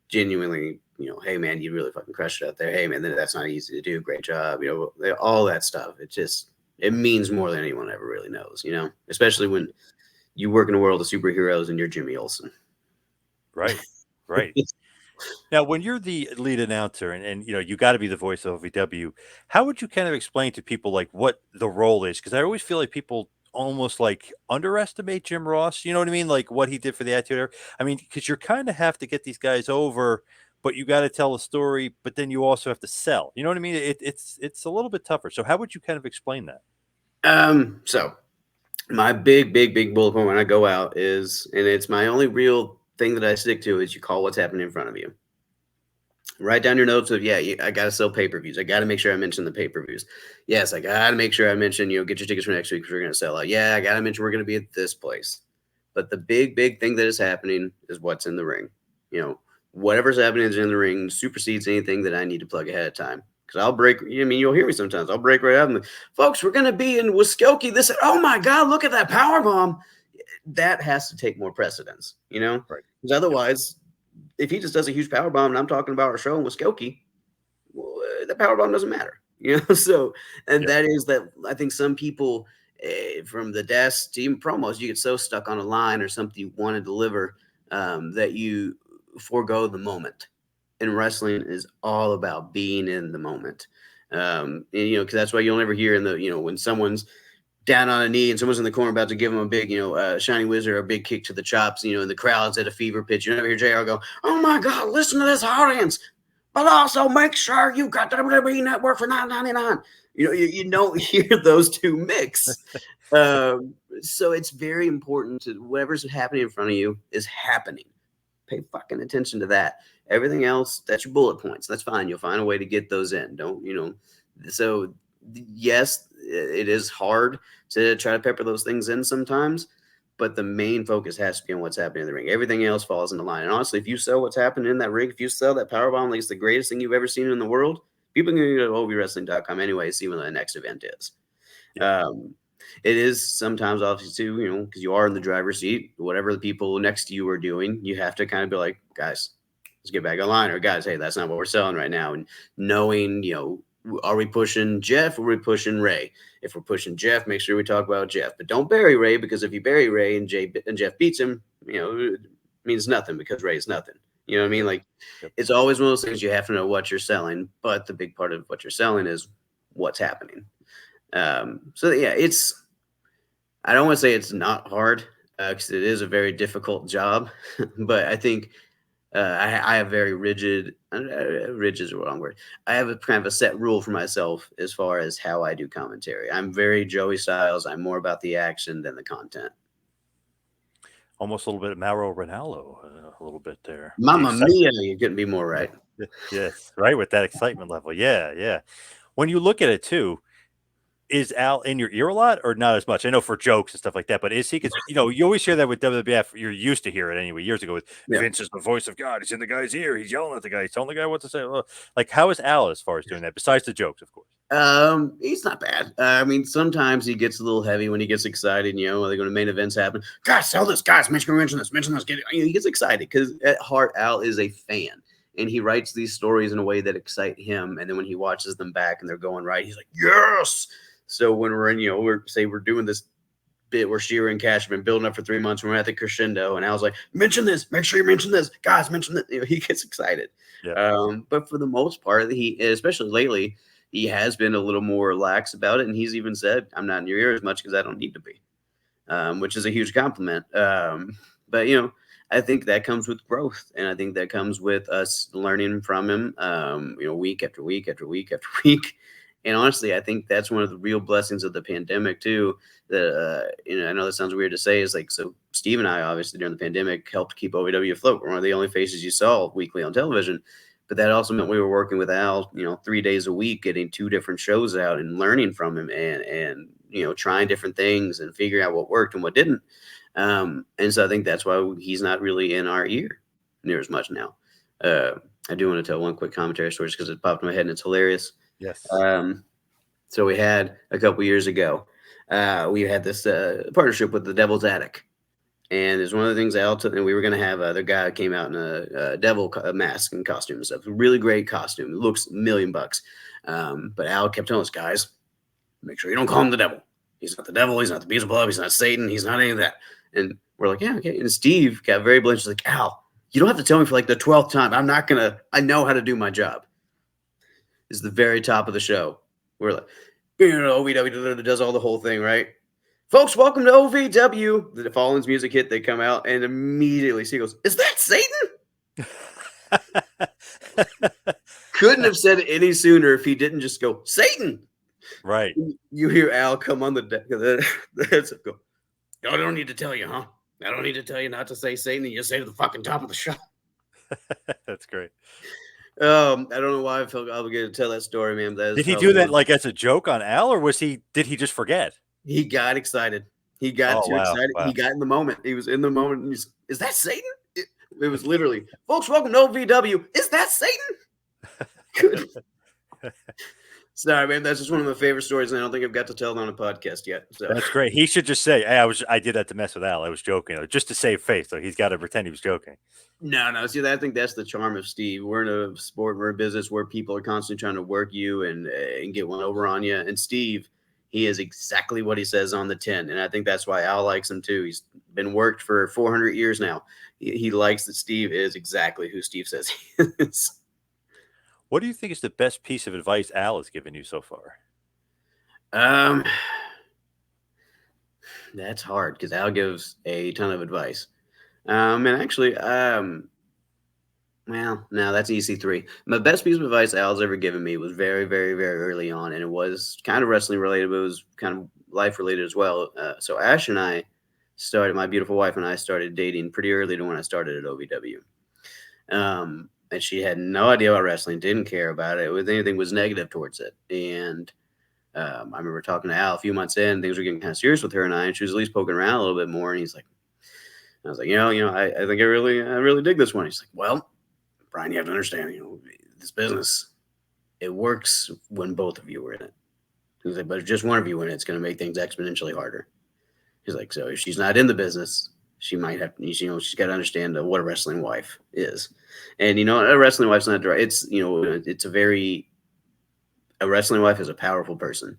genuinely, hey man, you really fucking crushed it out there. Hey man, that's not easy to do. Great job. All that stuff. It means more than anyone ever really knows. Especially when you work in a world of superheroes and you're Jimmy Olsen. Right. Right. Now, when you're the lead announcer and you got to be the voice of OVW, how would you kind of explain to people like what the role is? Because I always feel like people almost like underestimate Jim Ross. You know what I mean? Like what he did for the Attitude Era. I mean, because you kind of have to get these guys over, but you got to tell a story. But then you also have to sell. You know what I mean? It's a little bit tougher. So how would you kind of explain that? So my big bullet point when I go out is, and it's my only real thing that I stick to, is you call what's happening in front of you. Write down your notes of, I got to sell pay-per-views. I got to make sure I mention the pay-per-views. Yes, I got to make sure I mention, get your tickets for next week because we're going to sell out. Yeah, I got to mention we're going to be at this place. But the big thing that is happening is what's in the ring. Whatever's happening is in the ring supersedes anything that I need to plug ahead of time. Because I'll break, you'll hear me sometimes. I'll break right out. And folks, we're going to be in Muskogee. Oh my God, look at that power bomb. That has to take more precedence, Right. Because otherwise, if he just does a huge power bomb and I'm talking about our show in Muskogee, well, the power bomb doesn't matter, So, and that is that I think some people from the desk to even promos, you get so stuck on a line or something you want to deliver that you forego the moment. And wrestling is all about being in the moment. Because that's why you'll never hear in the, when someone's down on a knee and someone's in the corner about to give him a big, shiny wizard or a big kick to the chops, and the crowd's at a fever pitch. You never hear JR go, "Oh my God, listen to this audience, but also make sure you got the WWE Network for $9.99." You don't hear those two mix. So it's very important to whatever's happening in front of you is happening. Pay fucking attention to that. Everything else, that's your bullet points. That's fine. You'll find a way to get those in. Don't. So yes, it is hard to try to pepper those things in sometimes, but the main focus has to be on what's happening in the ring. Everything else falls into line. And honestly, if you sell what's happening in that ring, if you sell that powerbomb like it's the greatest thing you've ever seen in the world, people can go to ovwrestling.com anyway, see when the next event is. Yeah. It is sometimes obviously too, because you are in the driver's seat, whatever the people next to you are doing, you have to kind of be like, guys, let's get back online, or guys, hey, that's not what we're selling right now. And knowing, are we pushing Jeff or are we pushing Ray? If we're pushing Jeff, make sure we talk about Jeff, but don't bury Ray, because if you bury Ray and Jeff beats him, it means nothing because Ray is nothing. You know what I mean? Like, it's always one of those things you have to know what you're selling, but the big part of what you're selling is what's happening. So yeah, I don't want to say it's not hard because it is a very difficult job, but I think I have very rigid is the wrong word. I have a kind of a set rule for myself as far as how I do commentary. I'm very Joey Styles. I'm more about the action than the content. Almost a little bit of Mauro Ranallo, a little bit there. Mamma mia, you couldn't be more right. Yes, right, with that excitement level. Yeah. When you look at it too, is Al in your ear a lot or not as much? I know for jokes and stuff like that, but is he? Because you always hear that with WWF. You're used to hear it anyway. Years ago, with Vince is the voice of God. He's in the guy's ear. He's yelling at the guy. He's telling the guy what to say. Like, how is Al as far as doing that? Besides the jokes, of course. He's not bad. I mean, sometimes he gets a little heavy when he gets excited. You know, when the main events happen. Guys, sell this. Guys, mention this. Mention this. Get it. You know, he gets excited because at heart, Al is a fan, and he writes these stories in a way that excite him. And then when he watches them back and they're going right, he's like, yes. So when we're in, you know, we're doing this bit where Shera and Cash have been building up for 3 months, and we're at the crescendo, and Al's like, mention this. Make sure you mention this, guys. Mention that. You know, he gets excited. Yeah. But for the most part, he, especially lately, he has been a little more lax about it, and he's even said, "I'm not in your ear as much because I don't need to be," which is a huge compliment. But you know, I think that comes with growth, and I think that comes with us learning from him. You know, week after week after week after week. And honestly, I think that's one of the real blessings of the pandemic too. That you know, I know that sounds weird to say. Is like, so Steve and I obviously during the pandemic helped keep OVW afloat. We're one of the only faces you saw weekly on television. But that also meant we were working with Al, you know, 3 days a week, getting 2 different shows out and learning from him, and you know, trying different things and figuring out what worked and what didn't. And so I think that's why he's not really in our ear near as much now. I do want to tell one quick commentary story just because it popped in my head and it's hilarious. Yes. So we had a couple years ago, we had this partnership with the Devil's Attic. And it's one of the things Al took, and we were going to have the guy came out in a devil mask and costume and stuff. Really great costume. It looks $1,000,000. But Al kept telling us, guys, make sure you don't call him the devil. He's not the devil. He's not the Beelzebub. He's not Satan. He's not any of that. And we're like, yeah, okay. And Steve got very blanched. He's like, Al, you don't have to tell me for like the 12th time. I'm not going to, I know how to do my job. It's the very top of the show. We're like, you know, OVW does all the whole thing, right? Folks, welcome to OVW. The Fallen's music hit. They come out, and immediately he goes, "Is that Satan?" Couldn't have said it any sooner if he didn't just go, "Satan." Right. You hear Al come on the deck of the headset go, "I don't need to tell you, huh? I don't need to tell you not to say Satan. You say to the fucking top of the show." That's great. I don't know why I felt obligated to tell that story, man. That is Did he do that like as a joke on Al, or did he just forget? He got excited. He got Oh, too wow. excited. Wow. He got in the moment. He was in the moment. And is that Satan? It was literally, folks, welcome to OVW. Is that Satan? Good. Sorry, man. That's just one of my favorite stories, and I don't think I've got to tell it on a podcast yet. So That's great. He should just say, "Hey, I did that to mess with Al. I was joking," just to save face. So he's got to pretend he was joking. No. See, I think that's the charm of Steve. We're in a sport, we're a business where people are constantly trying to work you and get one over on you. And Steve, he is exactly what he says on the tin, and I think that's why Al likes him too. He's been worked for 400 years now. He likes that Steve is exactly who Steve says he is. What do you think is the best piece of advice Al has given you so far? That's hard because Al gives a ton of advice. And actually, well, no, that's EC3. My best piece of advice Al's ever given me was very, very, very early on, and it was kind of wrestling related, but it was kind of life related as well. So Ash and I started, my beautiful wife and I started dating pretty early to when I started at OVW. And she had no idea about wrestling, didn't care about it. If anything, was negative towards it. And I remember talking to Al a few months in, things were getting kind of serious with her and I, and she was at least poking around a little bit more. And he's like, I was like, I think I really dig this one. He's like, well, Bryan, you have to understand, this business, it works when both of you are in it. He's like, but if just one of you in it, it's going to make things exponentially harder. He's like, so if she's not in the business, she might have, she's got to understand what a wrestling wife is. And, a wrestling wife's not right. It's, a wrestling wife is a powerful person.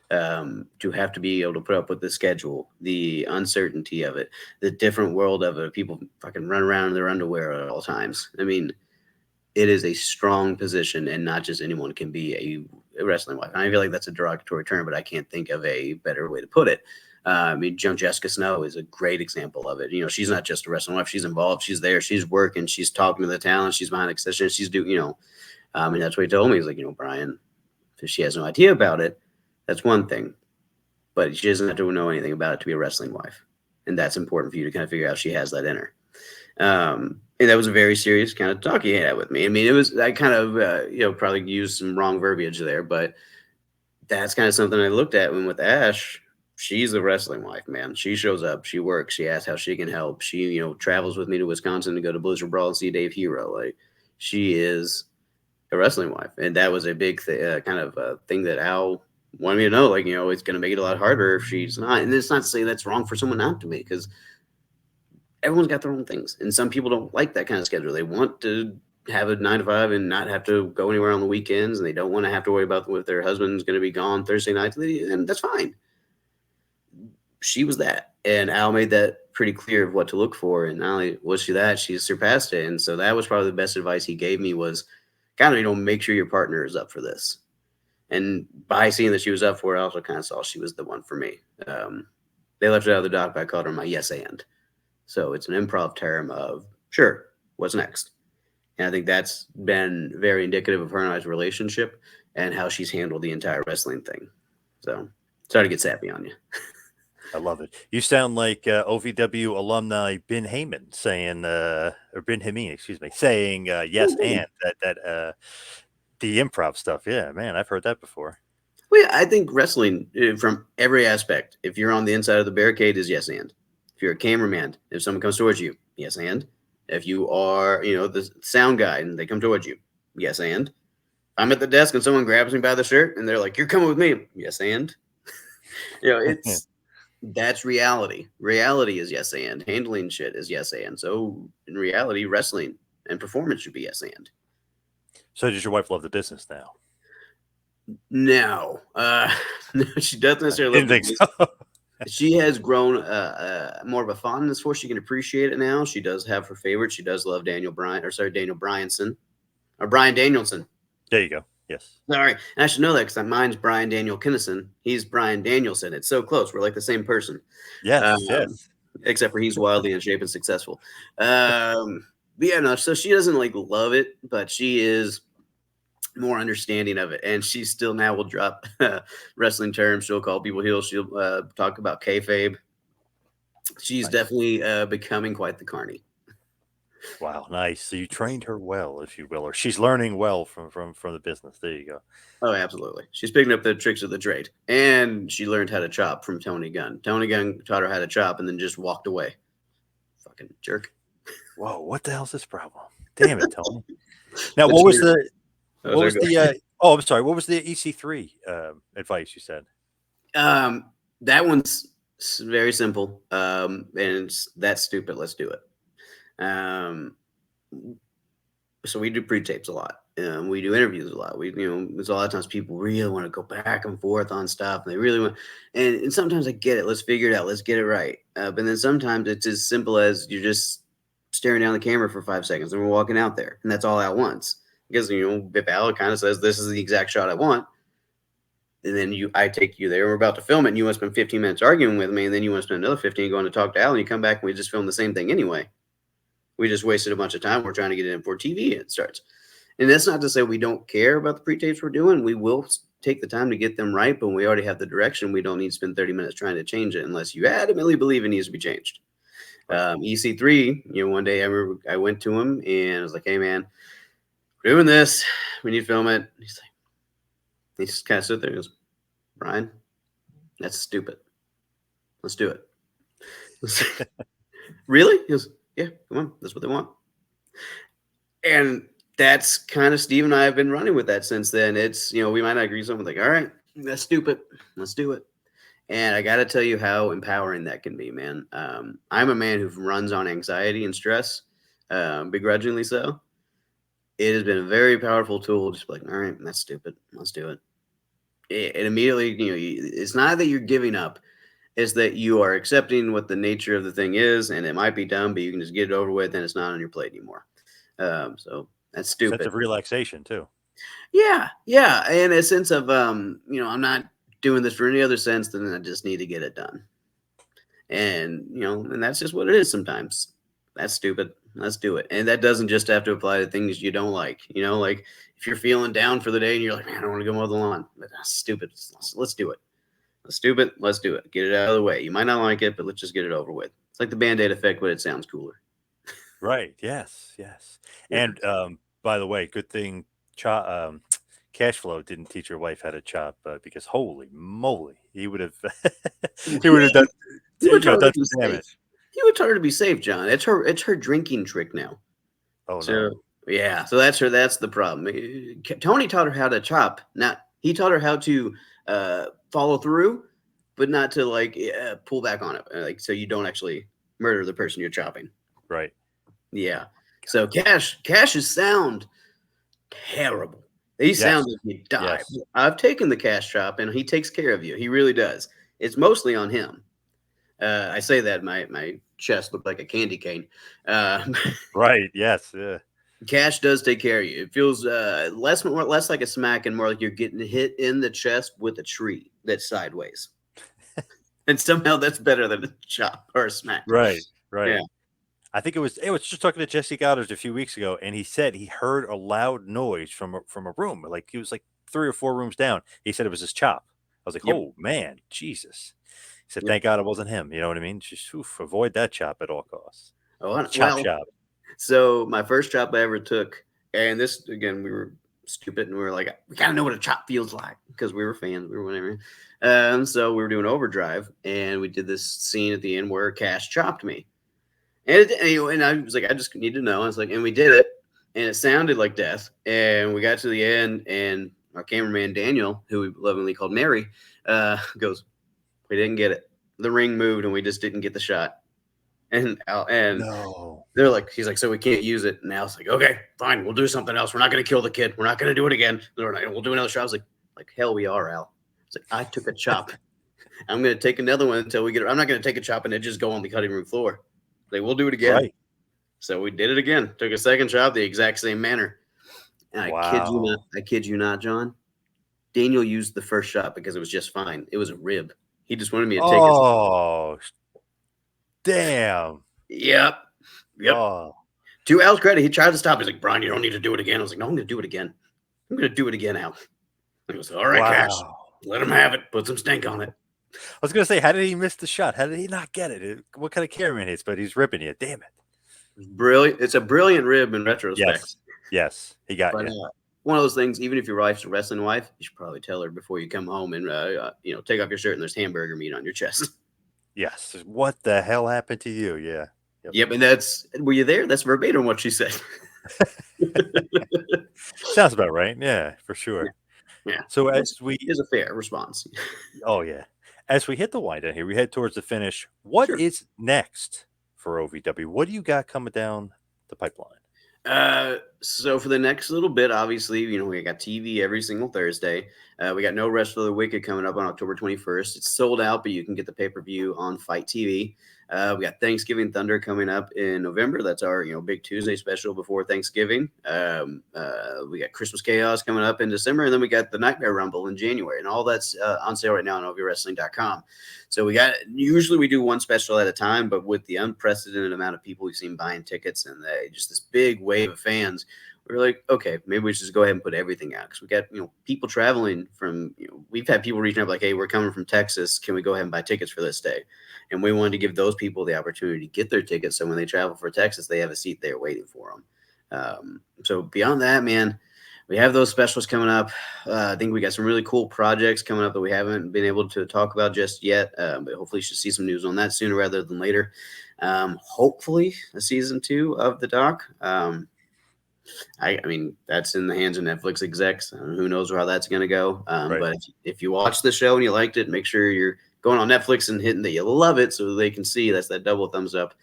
To have to be able to put up with the schedule, the uncertainty of it, the different world of it, people fucking run around in their underwear at all times. I mean, it is a strong position, and not just anyone can be a wrestling wife. And I feel like that's a derogatory term, but I can't think of a better way to put it. Young Jessica Snow is a great example of it. She's not just a wrestling wife. She's involved. She's there. She's working. She's talking to the talent. She's behind the accession. She's doing, and that's what he told me. He's like, Bryan, if she has no idea about it, that's one thing, but she doesn't have to know anything about it to be a wrestling wife. And that's important for you to kind of figure out if she has that in her. And that was a very serious kind of talk he had with me. I mean, I kind of, probably used some wrong verbiage there, but that's kind of something I looked at when with Ash. She's the wrestling wife, man. She shows up, she works, she asks how she can help. She, travels with me to Wisconsin to go to Blizzard Brawl and see Dave Hero. Like, she is a wrestling wife, and that was a big kind of thing that Al wanted me to know. Like, it's going to make it a lot harder if she's not. And it's not to say that's wrong for someone not to be, because everyone's got their own things, and some people don't like that kind of schedule. They want to have a 9 to 5 and not have to go anywhere on the weekends, and they don't want to have to worry about if their husband's going to be gone Thursday night, and that's fine. She was that, and Al made that pretty clear of what to look for. And not only was she that, she surpassed it. And so that was probably the best advice he gave me, was kind of, make sure your partner is up for this. And by seeing that she was up for it, I also kind of saw she was the one for me. They left it out of the doc, but I called her my yes and. So it's an improv term of, sure, what's next? And I think that's been very indicative of her and I's relationship and how she's handled the entire wrestling thing. So sorry to get sappy on you. I love it. You sound like OVW alumni Ben Heyman saying, or Ben Hameen, excuse me, saying yes and that the improv stuff. Yeah, man, I've heard that before. Well, yeah, I think wrestling from every aspect, if you're on the inside of the barricade, is yes and. If you're a cameraman, if someone comes towards you, yes and. If you are, the sound guy and they come towards you, yes and. I'm at the desk and someone grabs me by the shirt and they're like, "You're coming with me," yes and. It's that's reality. Reality is yes and. Handling shit is yes and. So in reality, wrestling and performance should be yes and. So does your wife love the business now? No, no, she doesn't necessarily love the business. So. She has grown more of a fondness for it. She can appreciate it now. She does have her favorites. She does love Daniel Bryanson, or Bryan Danielson. There you go. Yes. Sorry. And I should know that because mine's Bryan Daniel Kennison. He's Bryan Danielson. It's so close. We're like the same person. Yes. Yes. Except for he's wildly in shape and successful. But yeah, no. So she doesn't love it, but she is more understanding of it, and she still now will drop wrestling terms. She'll call people heels. She'll talk about kayfabe. She's definitely becoming quite the carny. Wow, nice. So you trained her well, if you will, or she's learning well from the business. There you go. Oh, absolutely. She's picking up the tricks of the trade, and she learned how to chop from Tony Gunn. Tony Gunn taught her how to chop, and then just walked away. Fucking jerk. Whoa, what the hell's this problem? Damn it, Tony. Now, what was the? What was the? I'm sorry. What was the EC3 advice you said? That one's very simple, and that's stupid. Let's do it. So we do pre-tapes a lot. We do interviews a lot. There's a lot of times people really want to go back and forth on stuff, and they really want. And sometimes I get it. Let's figure it out. Let's get it right. But then sometimes it's as simple as you're just staring down the camera for 5 seconds, and we're walking out there, and that's all at once. Because if Al kind of says this is the exact shot I want, and then I take you there, we're about to film it, and you want to spend 15 minutes arguing with me, and then you want to spend another 15 going to talk to Al, and you come back and we just film the same thing anyway. We just wasted a bunch of time. We're trying to get it in for TV, and it starts. And that's not to say we don't care about the pre-tapes we're doing. We will take the time to get them right, but when we already have the direction, we don't need to spend 30 minutes trying to change it unless you adamantly believe it needs to be changed. EC3, one day I remember I went to him and I was like, "Hey man, we're doing this. We need to film it." He's like, he just kind of stood there and goes, "Bryan, that's stupid. Let's do it." Really? He goes, "Yeah, come on. That's what they want." And that's kind of Steve and I have been running with that since then. It's, we might not agree with something, like, all right, that's stupid. Let's do it. And I got to tell you how empowering that can be, man. I'm a man who runs on anxiety and stress, begrudgingly so. It has been a very powerful tool. Just like, all right, that's stupid. Let's do it. And immediately, it's not that you're giving up. It's that you are accepting what the nature of the thing is, and it might be dumb, but you can just get it over with, and it's not on your plate anymore. So that's stupid. Sense of relaxation too. Yeah, and a sense of I'm not doing this for any other sense than I just need to get it done. And and that's just what it is sometimes. That's stupid. Let's do it. And that doesn't just have to apply to things you don't like. Like if you're feeling down for the day and you're like, "Man, I don't want to go mow the lawn." But that's stupid. Let's do it. Let's do it. Let's do it. Get it out of the way. You might not like it, but let's just get it over with. It's like the Band-Aid effect, but it sounds cooler. Right. Yes. Yes. Yeah. And by the way, good thing cash flow didn't teach your wife how to chop, because holy moly, he would have he would have done damage. He would tell her to be safe, John. It's her drinking trick now. Oh so, no. Yeah, so that's her. That's the problem. Tony taught her how to chop. Not he taught her how to follow through, but not to like pull back on it, like so you don't actually murder the person you're chopping. Right. Yeah. So Cash's sound terrible. He Yes. sounds like he died. Yes. I've taken the Cash chop, and he takes care of you. He really does. It's mostly on him. I say that my chest looked like a candy cane. Uh, Right. Yes. Yeah. Cash does take care of you. It feels less like a smack and more like you're getting hit in the chest with a tree that's sideways. And somehow that's better than a chop or a smack. Right. Yeah. Right. I think it was just talking to Jesse Goddard a few weeks ago, and he said he heard a loud noise from a room, like he was like 3 or 4 rooms down. He said it was his chop. I was like, Yep. oh man, Jesus. He said, Yep. thank God it wasn't him. You know what I mean? Just avoid that chop at all costs. Oh, Chop well, shop. so my first chop I ever took, and this again, we were stupid and we were like, we gotta know what a chop feels like because we were fans, we were whatever. So we were doing overdrive, and we did this scene at the end where Cash chopped me, and I was like, I just need to know. I was like, and we did it, and it sounded like death, and we got to the end, and our cameraman Daniel, who we lovingly called Mary, goes, we didn't get it. The ring moved, and we just didn't get the shot. And No. they're like, he's like, so we can't use it. And Al's like, okay, fine, we'll do something else. We're not going to kill the kid. We're not going to do it again. We'll do another shot. I was like hell, we are, Al. It's like I took a chop. I'm going to take another one until we get it. I'm not going to take a chop and it just go on the cutting room floor. Like we'll do it again. Right. So we did it again. Took a second chop the exact same manner. And Wow. I kid you not, John. Daniel used the first shot because it was just fine. It was a rib. He just wanted me to take it. Oh, damn. Yep. Yep. Oh, To Al's credit, he tried to stop. He's like, Brian, you don't need to do it again. I was like, no, I'm going to do it again. I'm going to do it again, Al. He goes, all right, Cash, wow. let him have it. Put some stink on it. I was gonna say, how did he miss the shot? How did he not get it? What kind of cameraman is? But he's ripping you. Damn it. Brilliant. It's a brilliant rib in retrospect. Yes. Yes. He got But you. one of those things, even if your wife's a wrestling wife, you should probably tell her before you come home and, take off your shirt and there's hamburger meat on your chest. Yes. What the hell happened to you? Yeah. Yep. And were you there? That's verbatim what she said. Sounds about right. Yeah, for sure. Yeah. So Which is a fair response. oh yeah, as we hit the wind down here, we head towards the finish. What Sure. is next for OVW? What do you got coming down the pipeline? So for the next little bit, obviously, we got TV every single Thursday. We got No Rest for the Wicked coming up on October 21st. It's sold out, but you can get the pay-per-view on Fight TV. We got Thanksgiving Thunder coming up in November. That's our, big Tuesday special before Thanksgiving. We got Christmas Chaos coming up in December, and then we got the Nightmare Rumble in January, and all that's on sale right now on OVWrestling.com. So usually we do one special at a time, but with the unprecedented amount of people we've seen buying tickets and just this big wave of fans, we were like, okay, maybe we should just go ahead and put everything out because we got people traveling from. We've had people reaching out like, hey, we're coming from Texas. Can we go ahead and buy tickets for this day? And we wanted to give those people the opportunity to get their tickets, so when they travel for Texas, they have a seat there waiting for them. So beyond that, man, we have those specials coming up. I think we got some really cool projects coming up that we haven't been able to talk about just yet. But hopefully you should see some news on that sooner rather than later. Hopefully a season 2 of the doc. I mean, that's in the hands of Netflix execs. Who knows how that's going to go. Right. But if you watch the show and you liked it, make sure you're going on Netflix and hitting that you love it so they can see. That's that double thumbs up.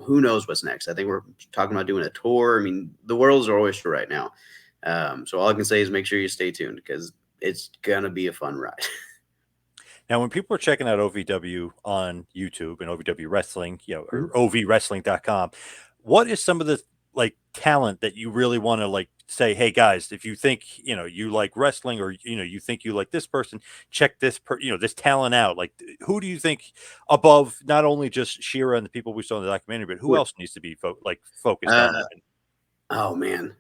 Who knows what's next? I think we're talking about doing a tour. I mean, the world's our oyster right now. So all I can say is make sure you stay tuned because it's going to be a fun ride. Now, when people are checking out OVW on YouTube and OVW Wrestling, or Mhm. ovwrestling.com, what is some of the talent that you really want to say, hey guys, if you think you like wrestling or you think you like this person, check this this talent out. Like, who do you think above not only just Shera and the people we saw in the documentary, but who else needs to be focused Uh, on? oh man,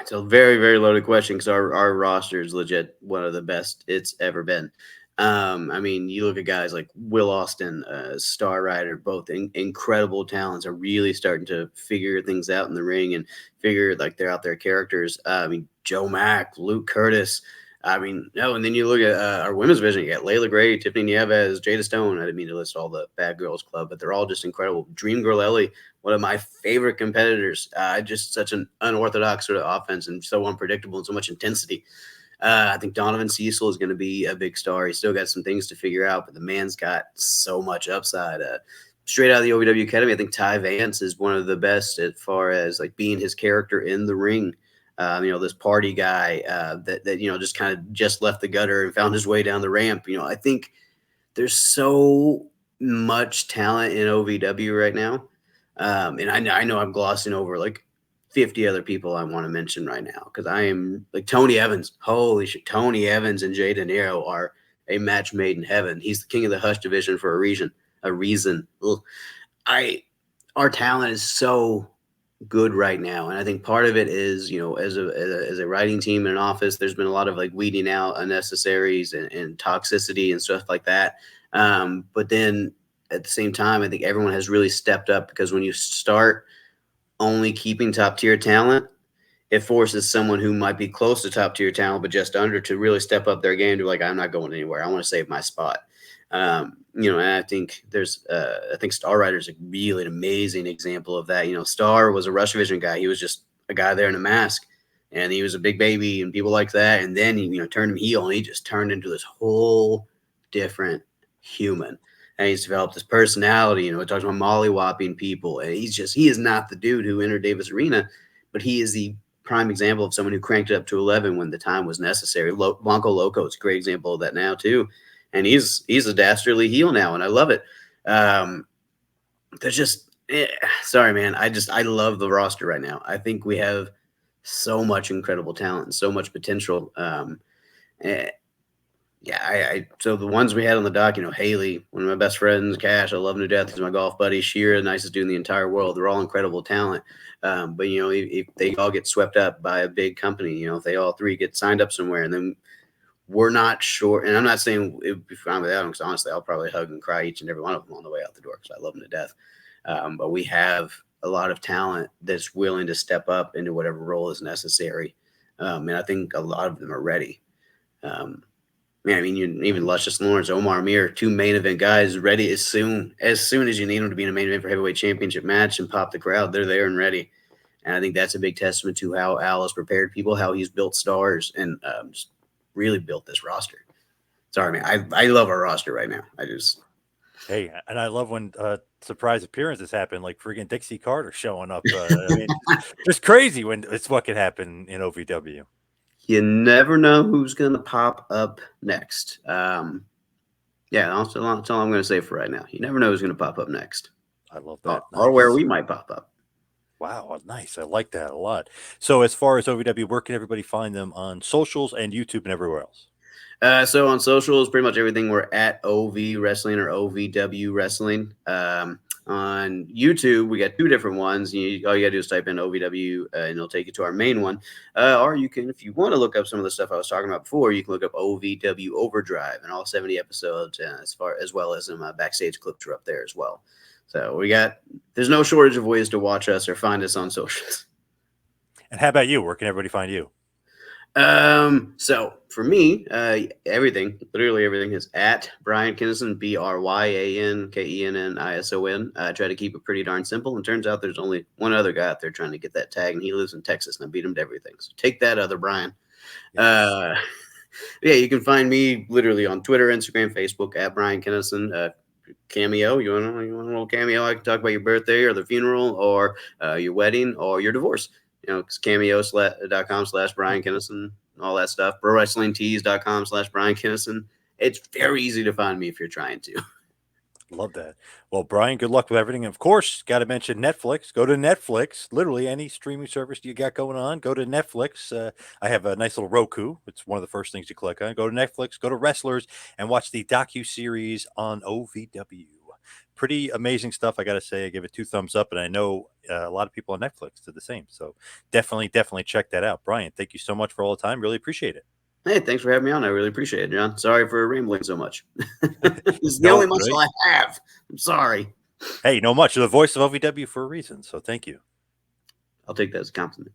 it's a very, very loaded question because our roster is legit one of the best it's ever been. I mean, you look at guys like Will Austin, Star Rider, both incredible talents are really starting to figure things out in the ring and figure like they're out their characters. I mean, Joe Mack, Luke Curtis, I mean, no, and then you look at our women's division. You got Layla Gray, Tiffany Nieves, Jada Stone. I didn't mean to list all the Bad Girls Club, but they're all just incredible. Dream Girl Ellie, one of my favorite competitors. Just such an unorthodox sort of offense and so unpredictable and so much intensity. I think Donovan Cecil is going to be a big star. He's still got some things to figure out, but the man's got so much upside. Straight out of the OVW Academy, I think Ty Vance is one of the best as far as like being his character in the ring. This party guy that just kind of just left the gutter and found his way down the ramp. I think there's so much talent in OVW right now, and I know I'm glossing over like 50 other people I want to mention right now because I am like Tony Evans. Holy shit, Tony Evans and Jay De Niro are a match made in heaven. He's the king of the Hush division for a reason. Ugh. Our talent is so good right now, and I think part of it is as a writing team in an office, there's been a lot of like weeding out unnecessaries and toxicity and stuff like that, but then at the same time I think everyone has really stepped up because when you start only keeping top tier talent, it forces someone who might be close to top tier talent but just under to really step up their game to like, I'm not going anywhere, I want to save my spot. And I think I think Star Rider is really an amazing example of that. Star was a Rush Division guy. He was just a guy there in a mask, and he was a big baby and people like that. And then he, turned him heel, and he just turned into this whole different human. And he's developed this personality. He talks about mollywopping people, and he is not the dude who entered Davis Arena, but he is the prime example of someone who cranked it up to 11 when the time was necessary. Blanco Loco is a great example of that now too. And he's a dastardly heel now, and I love it. There's just sorry, man. I love the roster right now. I think we have so much incredible talent and so much potential. So the ones we had on the dock, Haley, one of my best friends, Cash, I love him to death. He's my golf buddy. Shera, nicest dude in the entire world. They're all incredible talent. But if they all get swept up by a big company, if they all three get signed up somewhere, and then we're not sure, and I'm not saying it would be fine with that, because honestly, I'll probably hug and cry each and every one of them on the way out the door because I love them to death. But we have a lot of talent that's willing to step up into whatever role is necessary. And I think a lot of them are ready. Even Luscious Lawrence, Omar Mir, two main event guys ready as soon as you need them to be in a main event for heavyweight championship match and pop the crowd. They're there and ready. And I think that's a big testament to how Al has prepared people, how he's built stars, and just really built this roster. Sorry, man. I love our roster right now. Hey, and I love when surprise appearances happen, like freaking Dixie Carter showing up. It's crazy when it's what can happen in OVW. You never know who's going to pop up next. That's all I'm going to say for right now. You never know who's going to pop up next. I love that. Or where we might pop up. Wow, nice. I like that a lot. So as far as OVW, where can everybody find them on socials and YouTube and everywhere else? So on socials, pretty much everything, we're at OV Wrestling or OVW Wrestling. On YouTube, we got two different ones. All you got to do is type in OVW and it'll take you to our main one. Or you can, if you want to look up some of the stuff I was talking about before, you can look up OVW Overdrive, and all 70 episodes as well as some backstage clips are up there as well. So there's no shortage of ways to watch us or find us on socials. And how about you? Where can everybody find you? So for me, literally everything is at Bryan Kennison, BryanKennison. I try to keep it pretty darn simple. And turns out there's only one other guy out there trying to get that tag, and he lives in Texas, and I beat him to everything. So take that, other Brian. Yes. You can find me literally on Twitter, Instagram, Facebook at Bryan Kennison. Cameo, you want a little cameo? I can talk about your birthday or the funeral or your wedding or your divorce. Cameo.com/Bryan Kennison, all that stuff. ProWrestlingTees.com/Bryan Kennison. It's very easy to find me if you're trying to. Love that. Well, Brian, good luck with everything. And of course, got to mention Netflix. Go to Netflix. Literally any streaming service you got going on, go to Netflix. I have a nice little Roku. It's one of the first things you click on. Go to Netflix, go to Wrestlers, and watch the docu-series on OVW. Pretty amazing stuff, I got to say. I give it 2 thumbs up, and I know a lot of people on Netflix did the same. So definitely check that out. Brian, thank you so much for all the time. Really appreciate it. Hey, thanks for having me on. I really appreciate it, John. Sorry for rambling so much. This is the only muscle I have. I'm sorry. Hey, no much. You're the voice of OVW for a reason, so thank you. I'll take that as a compliment.